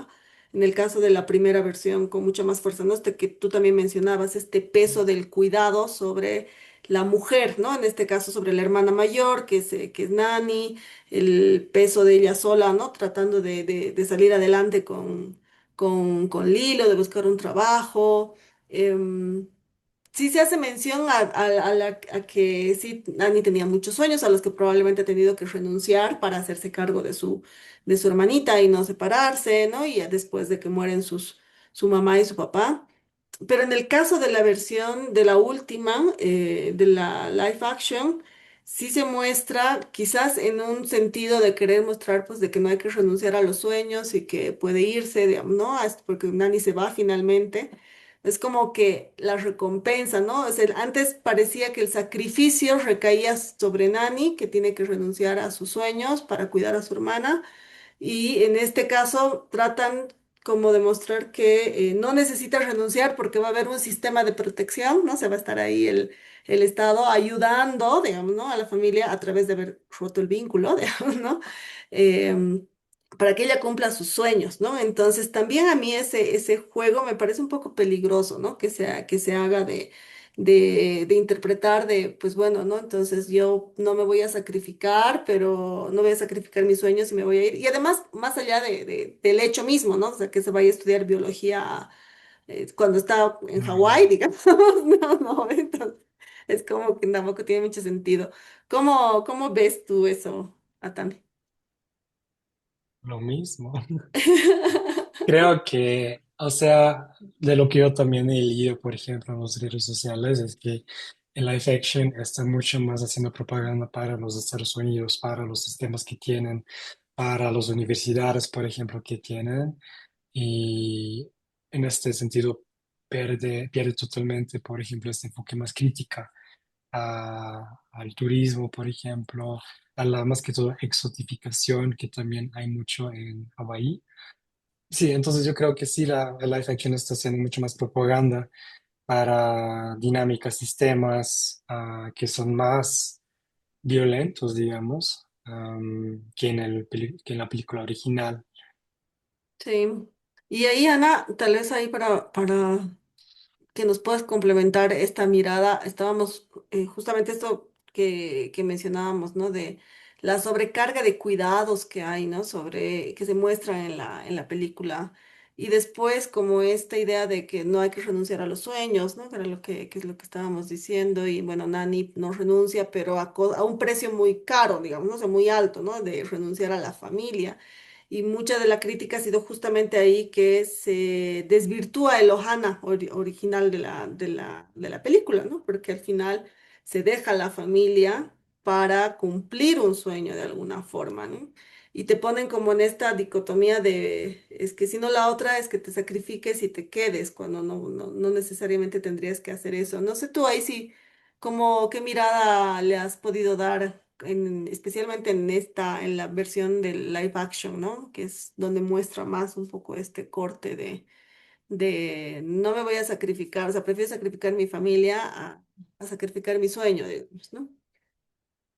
En el caso de la primera versión con mucha más fuerza, ¿no? Este que tú también mencionabas, este peso del cuidado sobre la mujer, ¿no? En este caso sobre la hermana mayor, que es Nani, el peso de ella sola, ¿no? Tratando de salir adelante con Lilo, de buscar un trabajo. Em, sí se hace mención a que sí, Annie tenía muchos sueños a los que probablemente ha tenido que renunciar para hacerse cargo de su hermanita y no separarse, ¿no? Y ya después de que mueren su mamá y su papá. Pero en el caso de la versión de la última, de la live action, sí se muestra quizás en un sentido de querer mostrar pues de que no hay que renunciar a los sueños y que puede irse, digamos, ¿no? Porque Nani se va finalmente. Es como que la recompensa, ¿no? O sea, antes parecía que el sacrificio recaía sobre Nani, que tiene que renunciar a sus sueños para cuidar a su hermana. Y en este caso tratan como de mostrar que no necesita renunciar porque va a haber un sistema de protección, ¿no? Se va a estar ahí el Estado ayudando, digamos, ¿no? A la familia a través de haber roto el vínculo, digamos, ¿no? Em, para que ella cumpla sus sueños, ¿no? Entonces también a mí ese juego me parece un poco peligroso, ¿no? Que se haga de interpretar de, pues bueno, ¿no? Entonces yo no me voy a sacrificar, pero no voy a sacrificar mis sueños y me voy a ir. Y además, más allá del hecho mismo, ¿no? O sea, que se vaya a estudiar biología cuando está en Hawái, Mm, digamos, no, no, entonces es como que tampoco tiene mucho sentido. Cómo ves tú eso, Atami? lo mismo. Creo que, o sea, de lo que yo también he leído, por ejemplo, en las redes sociales, es que el live action está mucho más haciendo propaganda para los Estados Unidos, para los sistemas que tienen, para las universidades, por ejemplo, que tienen. Y en este sentido pierde totalmente, por ejemplo, este enfoque más crítica al turismo, por ejemplo, a la más que todo exotificación que también hay mucho en Hawái. Sí, entonces yo creo que sí, la live action está haciendo mucho más propaganda para dinámicas, sistemas que son más violentos, digamos, que que en la película original. Sí. Y ahí, Ana, tal vez ahí para que nos puedas complementar esta mirada. Estábamos justamente esto que mencionábamos, ¿no? De la sobrecarga de cuidados que hay, ¿no? Que se muestra en en la película. Y después como esta idea de que no hay que renunciar a los sueños, ¿no? Que era que es lo que estábamos diciendo. Y bueno, Nani no renuncia, pero a un precio muy caro, digamos, ¿no? O sea, muy alto, ¿no? De renunciar a la familia. Y mucha de la crítica ha sido justamente ahí que se desvirtúa el Ohana original de la película, ¿no? Porque al final se deja la familia para cumplir un sueño de alguna forma, ¿no? Y te ponen como en esta dicotomía de, es que si no la otra es que te sacrifiques y te quedes, cuando no necesariamente tendrías que hacer eso. No sé tú ahí sí, como qué mirada le has podido dar especialmente en en la versión del live action, ¿no? Que es donde muestra más un poco este corte de no me voy a sacrificar, o sea, prefiero sacrificar mi familia a sacrificar mi sueño, digamos, ¿no?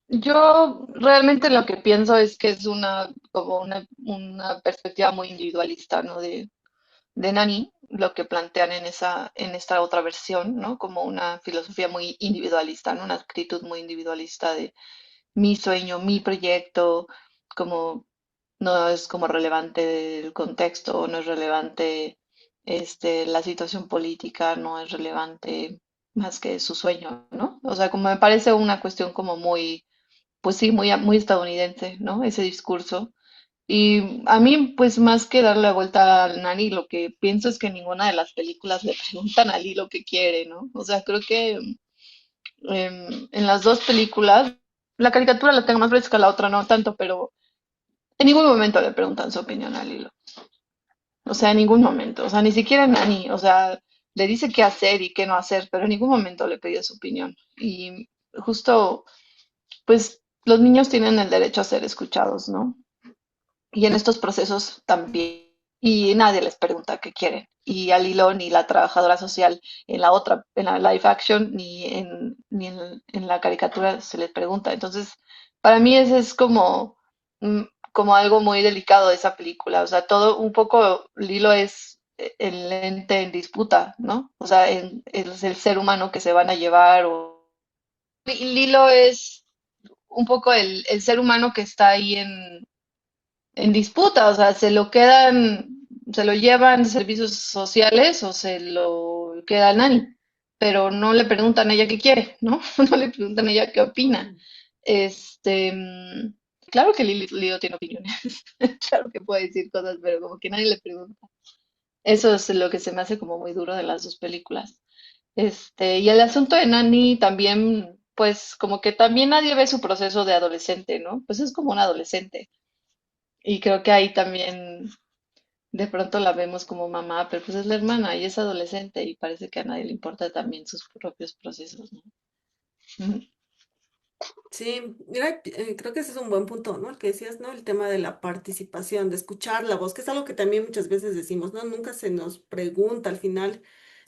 Yo realmente lo que pienso es que es como una perspectiva muy individualista, ¿no? De Nani, lo que plantean en esta otra versión, ¿no? Como una filosofía muy individualista, ¿no? Una actitud muy individualista de mi sueño, mi proyecto, como no es como relevante el contexto, no es relevante la situación política, no es relevante más que su sueño, ¿no? O sea, como me parece una cuestión como muy, pues sí, muy estadounidense, ¿no? Ese discurso. Y a mí, pues más que darle la vuelta al Nani, lo que pienso es que en ninguna de las películas le preguntan a Lee lo que quiere, ¿no? O sea, creo que en las dos películas, la caricatura la tengo más fresca, la otra no tanto, pero en ningún momento le preguntan su opinión a Lilo. O sea, en ningún momento. O sea, ni siquiera Nani. O sea, le dice qué hacer y qué no hacer, pero en ningún momento le pidió su opinión. Y justo, pues, los niños tienen el derecho a ser escuchados, ¿no? Y en estos procesos también. y nadie les pregunta qué quieren. Y a Lilo ni la trabajadora social en la otra, en la live action, ni en la caricatura se les pregunta. Entonces, para mí ese es mm, como algo muy delicado de esa película. O sea, todo un poco Lilo es el ente en disputa, ¿no? O sea, es el ser humano que se van a llevar. Lilo es un poco el ser humano que está ahí en disputa, o sea, se lo quedan, se lo llevan servicios sociales o se lo queda Nani, pero no le preguntan a ella qué quiere, ¿no? No le preguntan a ella qué opina. Mm. Claro que Lilo tiene opiniones, claro que puede decir cosas, pero como que nadie le pregunta. Eso es lo que se me hace como muy duro de las dos películas. Y el asunto de Nani también, pues como que también nadie ve su proceso de adolescente, ¿no? Pues es como un adolescente. Y creo que ahí también de pronto la vemos como mamá, pero pues es la hermana y es adolescente y parece que a nadie le importa también sus propios procesos, ¿no? Ujú. Sí, mira, creo que ese es un buen punto, ¿no? El que decías, ¿no? El tema de la participación, de escuchar la voz, que es algo que también muchas veces decimos, ¿no? Nunca se nos pregunta, al final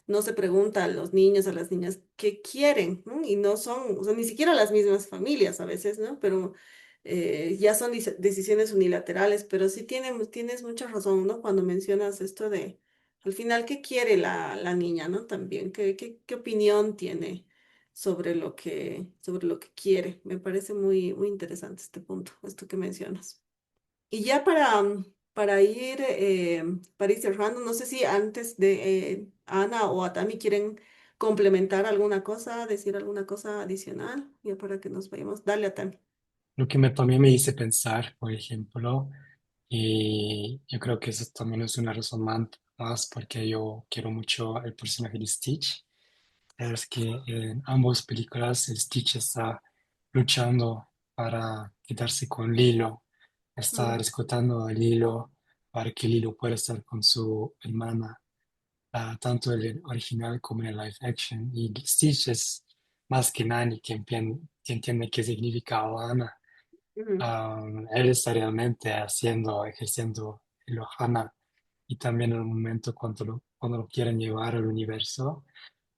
no se pregunta a los niños, a las niñas qué quieren, ¿no? Y no son, o sea, ni siquiera las mismas familias a veces, ¿no? Pero ya son decisiones unilaterales, pero sí tienes mucha razón, ¿no? Cuando mencionas esto de, al final, ¿qué quiere la niña, ¿no? También, ¿qué opinión tiene sobre lo que quiere? Me parece muy interesante este punto, esto que mencionas. Y ya para ir cerrando, no sé si antes de Ana o Atami quieren complementar alguna cosa, decir alguna cosa adicional, ya para que nos vayamos. Dale, Atami. Lo que también me hice pensar, por ejemplo, y yo creo que eso también es una razón más porque yo quiero mucho el personaje de Stitch, es que en ambas películas Stitch está luchando para quedarse con Lilo, está Mm, rescatando a Lilo para que Lilo pueda estar con su hermana, tanto en el original como en el live action. Y Stitch es más que Nani que entiende qué significa Ohana. mm, Él está realmente ejerciendo el Ohana, y también en el momento cuando lo quieren llevar al universo,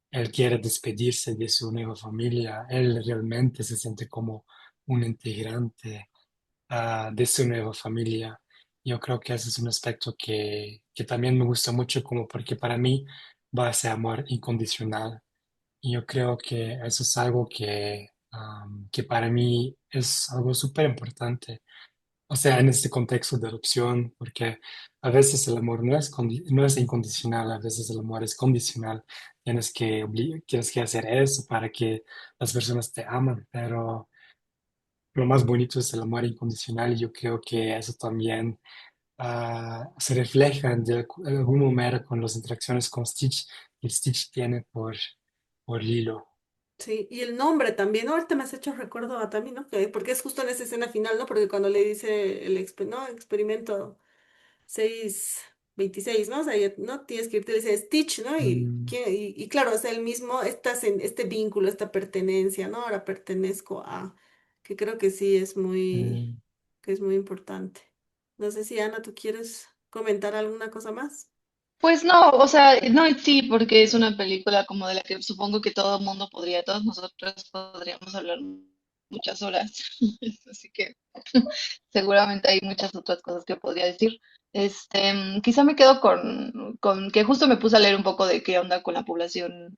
él quiere despedirse de su nueva familia. Él realmente se siente como un integrante de su nueva familia. Yo creo que ese es un aspecto que también me gusta mucho, como porque para mí va a ser amor incondicional. Y yo creo que eso es algo que para mí es algo súper importante. O sea, en este contexto de adopción, porque a veces el amor no es incondicional, a veces el amor es condicional. Tienes que hacer eso para que las personas te aman, pero lo más bonito es el amor incondicional, y yo creo que eso también se refleja de alguna manera con las interacciones con Stitch que Stitch tiene por Lilo. sí, y el nombre también, ¿no? Ahorita me has hecho recuerdo a Atami, ¿no? Porque es justo en esa escena final, ¿no? Porque cuando le dice ¿no? Experimento 626, ¿no? O sea, no tienes que irte, le dice Stitch, ¿no? Mm, Y claro, es el mismo, este vínculo, esta pertenencia, ¿no? Ahora pertenezco a, que creo que sí mm. que es muy importante. No sé si Ana, ¿tú quieres comentar alguna cosa más? Pues no, o sea, no en sí, porque es una película como de la que supongo que todo el mundo podría, todos nosotros podríamos hablar muchas horas. Así que seguramente hay muchas otras cosas que podría decir. Quizá me quedo con que justo me puse a leer un poco de qué onda con la población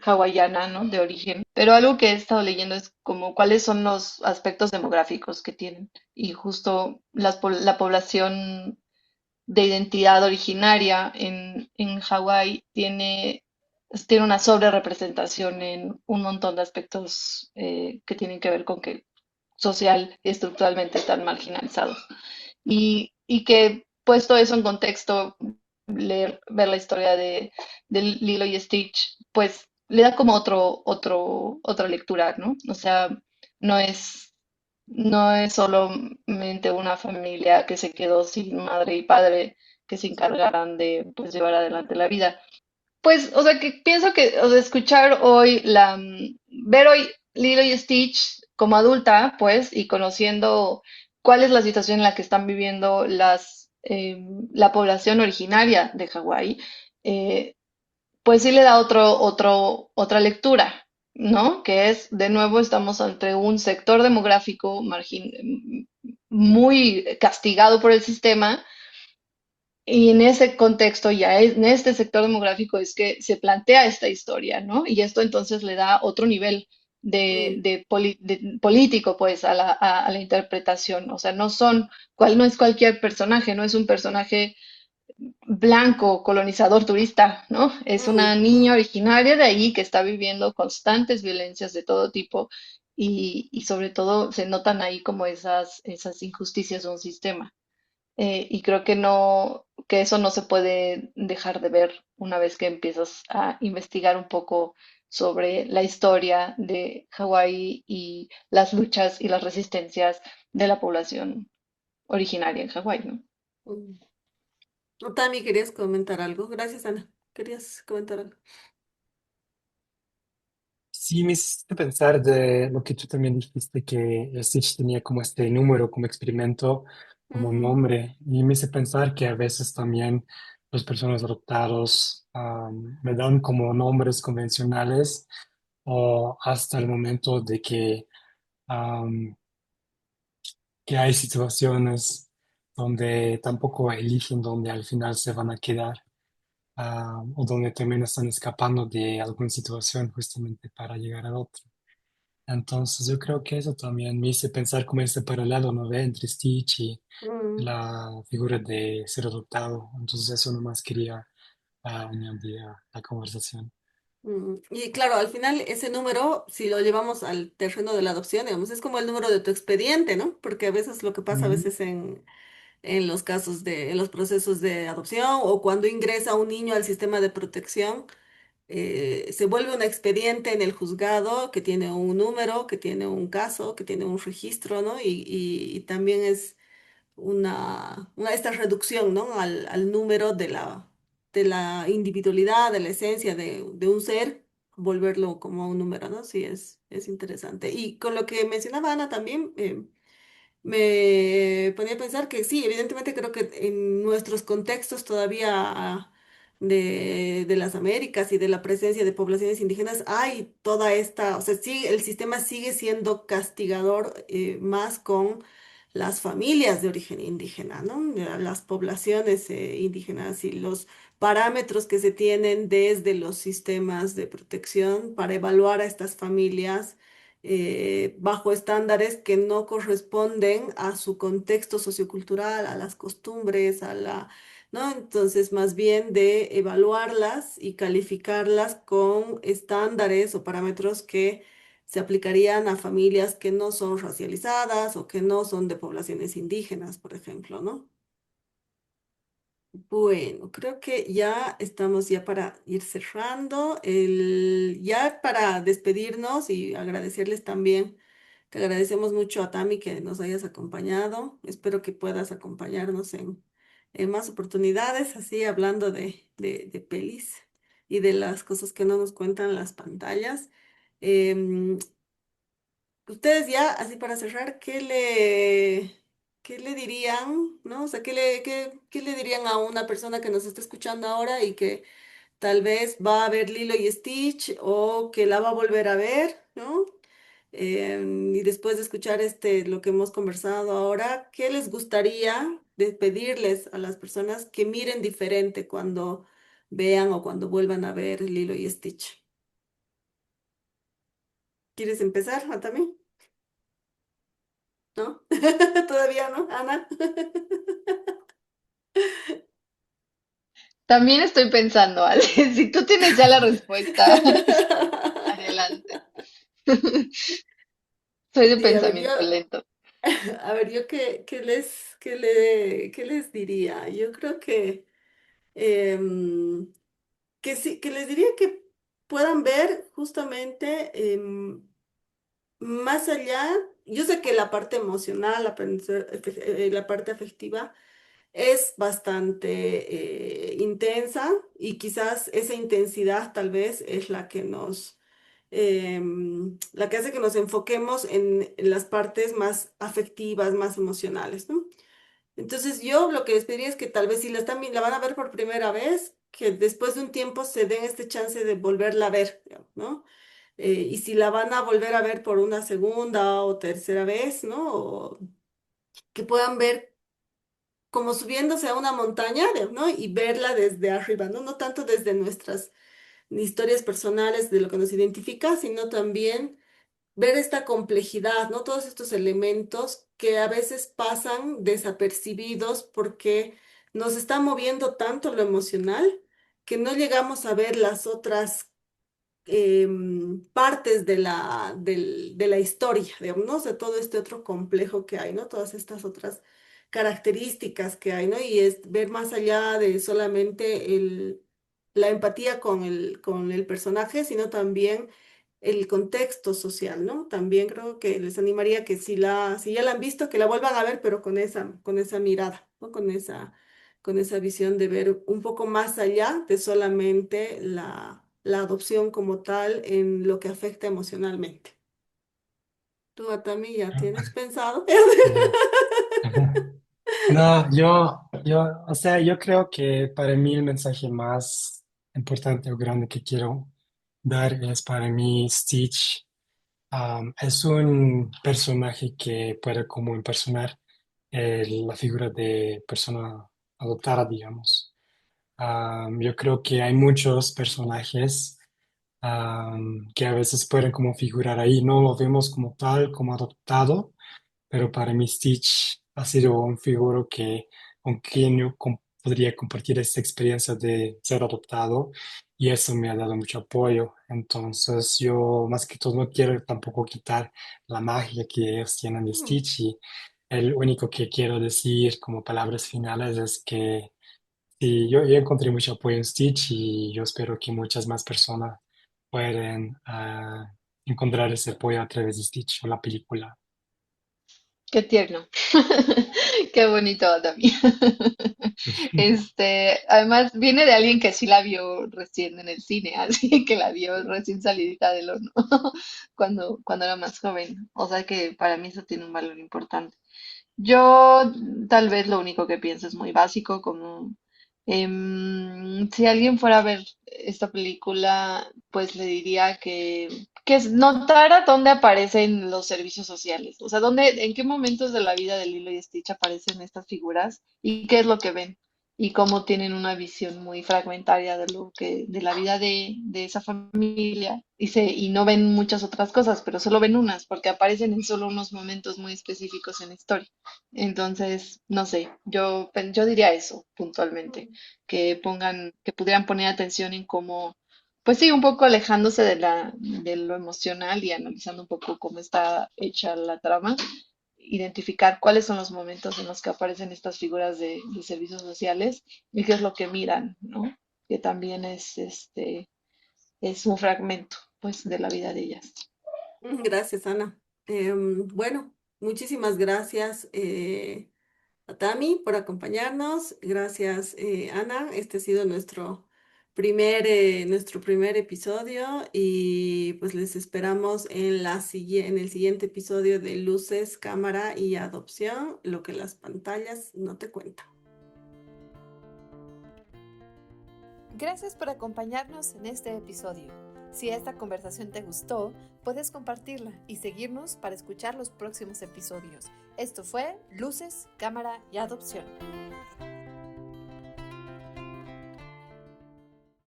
hawaiana, ¿no? De origen. Pero algo que he estado leyendo es como cuáles son los aspectos demográficos que tienen. Y justo la población de identidad originaria en Hawái tiene una sobrerepresentación en un montón de aspectos que tienen que ver con que social y estructuralmente están marginalizados. Y que puesto eso en contexto, ver la historia de Lilo y Stitch, pues le da como otra lectura, ¿no? O sea, no es, no es solamente una familia que se quedó sin madre y padre que se encargaran de pues llevar adelante la vida. Pues, o sea, que pienso que, o sea, ver hoy Lilo y Stitch como adulta, pues, y conociendo cuál es la situación en la que están viviendo la población originaria de Hawái, eh, pues sí le da otra lectura, ¿no? Que es, de nuevo, estamos ante un sector demográfico muy castigado por el sistema, y en ese contexto, en este sector demográfico es que se plantea esta historia, ¿no? Y esto entonces le da otro nivel Mm, de político, pues, a la interpretación. O sea, no es cualquier personaje, no es un personaje blanco, colonizador, turista, ¿no? Es una mm, niña originaria de ahí que está viviendo constantes violencias de todo tipo y sobre todo se notan ahí como esas injusticias de un sistema. Y creo que que eso no se puede dejar de ver una vez que empiezas a investigar un poco sobre la historia de Hawái y las luchas y las resistencias de la población originaria en Hawái, ¿no? mm. No, Tami, ¿querías comentar algo? Gracias, Ana. ¿Querías comentar algo? Sí, me hiciste pensar de lo que tú también dijiste, que Stitch tenía como este número, como experimento, como Ujú, nombre, y me hice pensar que a veces también las personas adoptados me dan como nombres convencionales o hasta el momento de am, que hay situaciones donde tampoco eligen dónde al final se van a quedar, o donde también están escapando de alguna situación justamente para llegar a otra. Entonces yo creo que eso también me hizo pensar como ese paralelo, ¿no? Ve entre Stitch y mm, la figura de ser adoptado. Entonces eso nomás quería añadir a la conversación. Y claro, al final ese número, si lo llevamos al terreno de la adopción, digamos, es como el número de tu expediente, ¿no? Porque a veces lo que pasa a Ujú. veces en los casos en los procesos de adopción o cuando ingresa un niño al sistema de protección, se vuelve un expediente en el juzgado que tiene un número, que tiene un caso, que tiene un registro, ¿no? Y también es esta reducción, ¿no? Al número de la individualidad, de la esencia de un ser, volverlo como un número, ¿no? Sí, es interesante. Y con lo que mencionaba Ana también, me ponía a pensar que sí, evidentemente creo que en nuestros contextos todavía de las Américas y de la presencia de poblaciones indígenas hay toda esta, o sea, sí, el sistema sigue siendo castigador más con las familias de origen indígena, ¿no? Las poblaciones indígenas y los parámetros que se tienen desde los sistemas de protección para evaluar a estas familias bajo estándares que no corresponden a su contexto sociocultural, a las costumbres, ¿no? Entonces, más bien de evaluarlas y calificarlas con estándares o parámetros que se aplicarían a familias que no son racializadas o que no son de poblaciones indígenas, por ejemplo, ¿no? Bueno, creo que ya estamos ya para ir cerrando, ya para despedirnos y agradecerles también, te agradecemos mucho a Tami que nos hayas acompañado. Espero que puedas acompañarnos en más oportunidades, así hablando de pelis y de las cosas que no nos cuentan las pantallas. Em, Ustedes ya, así para cerrar, qué le dirían, ¿no? O sea, qué le dirían a una persona que nos está escuchando ahora y que tal vez va a ver Lilo y Stitch o que la va a volver a ver, ¿no? Y después de escuchar lo que hemos conversado ahora, ¿qué les gustaría de pedirles a las personas que miren diferente cuando vean o cuando vuelvan a ver Lilo y Stitch? ¿Quieres empezar, también? ¿No? Todavía no, Ana. También estoy pensando, Ale, si tú tienes ya la respuesta, adelante. Soy de Sí, a ver, yo, pensamiento lento. a ver, yo qué les diría. Yo creo em, que sí, que les diría que puedan ver justamente más allá. Yo sé que la parte emocional, la parte afectiva es bastante intensa y quizás esa intensidad tal vez es la que la que hace que nos enfoquemos en las partes más afectivas, más emocionales, ¿no? Entonces yo lo que les pediría es que tal vez si la van a ver por primera vez, que después de un tiempo se den este chance de volverla a ver, digamos, ¿no? Y si la van a volver a ver por una segunda o tercera vez, ¿no? O que puedan ver como subiéndose a una montaña, ¿no? Y verla desde arriba, ¿no? No tanto desde nuestras historias personales de lo que nos identifica, sino también ver esta complejidad, ¿no? Todos estos elementos que a veces pasan desapercibidos porque nos está moviendo tanto lo emocional que no llegamos a ver las otras partes de la historia, digamos, ¿no? O sea, todo este otro complejo que hay, ¿no? Todas estas otras características que hay, ¿no? Y es ver más allá de solamente la empatía con el personaje, sino también el contexto social, ¿no? También creo que les animaría que si ya la han visto, que la vuelvan a ver, pero con esa mirada, ¿no? Con esa visión de ver un poco más allá de solamente la adopción como tal en lo que afecta emocionalmente. ¿Tú, Atami, ya tienes pensado? Ya. No, o sea, yo creo que para mí el mensaje más importante o grande que quiero dar es para mí Stitch. Es un personaje que puede como impersonar la figura de persona adoptada, digamos. Yo creo que hay muchos personajes que a veces pueden como figurar ahí. No lo vemos como tal, como adoptado, pero para mí Stitch ha sido un figuro que con quien yo podría compartir esta experiencia de ser adoptado y eso me ha dado mucho apoyo. Entonces yo más que todo no quiero tampoco quitar la magia que ellos tienen de Mm, Stitch y el único que quiero decir como palabras finales es que sí, yo encontré mucho apoyo en Stitch y yo espero que muchas más personas puedan encontrar ese apoyo a través de Stitch o la película. Qué tierno. Qué bonito también. Además viene de alguien que sí la vio recién en el cine, así que la vio recién salidita del horno, cuando era más joven. O sea que para mí eso tiene un valor importante. Yo tal vez lo único que pienso es muy básico, como si alguien fuera a ver esta película, pues le diría que notara dónde aparecen los servicios sociales, o sea, en qué momentos de la vida de Lilo y Stitch aparecen estas figuras y qué es lo que ven y cómo tienen una visión muy fragmentaria de la vida de esa familia y no ven muchas otras cosas, pero solo ven unas porque aparecen en solo unos momentos muy específicos en la historia. Entonces, no sé, yo diría eso puntualmente, que pudieran poner atención en cómo, pues sí, un poco alejándose de lo emocional y analizando un poco cómo está hecha la trama, identificar cuáles son los momentos en los que aparecen estas figuras de servicios sociales y qué es lo que miran, ¿no? Que también es un fragmento, pues, de la vida de ellas. Gracias, Ana. Bueno, muchísimas gracias, a Tami por acompañarnos. Gracias, Ana. Este ha sido nuestro primer episodio y pues les esperamos en en el siguiente episodio de Luces, Cámara y Adopción, lo que las pantallas no te cuentan. Gracias por acompañarnos en este episodio. Si esta conversación te gustó, puedes compartirla y seguirnos para escuchar los próximos episodios. Esto fue Luces, Cámara y Adopción.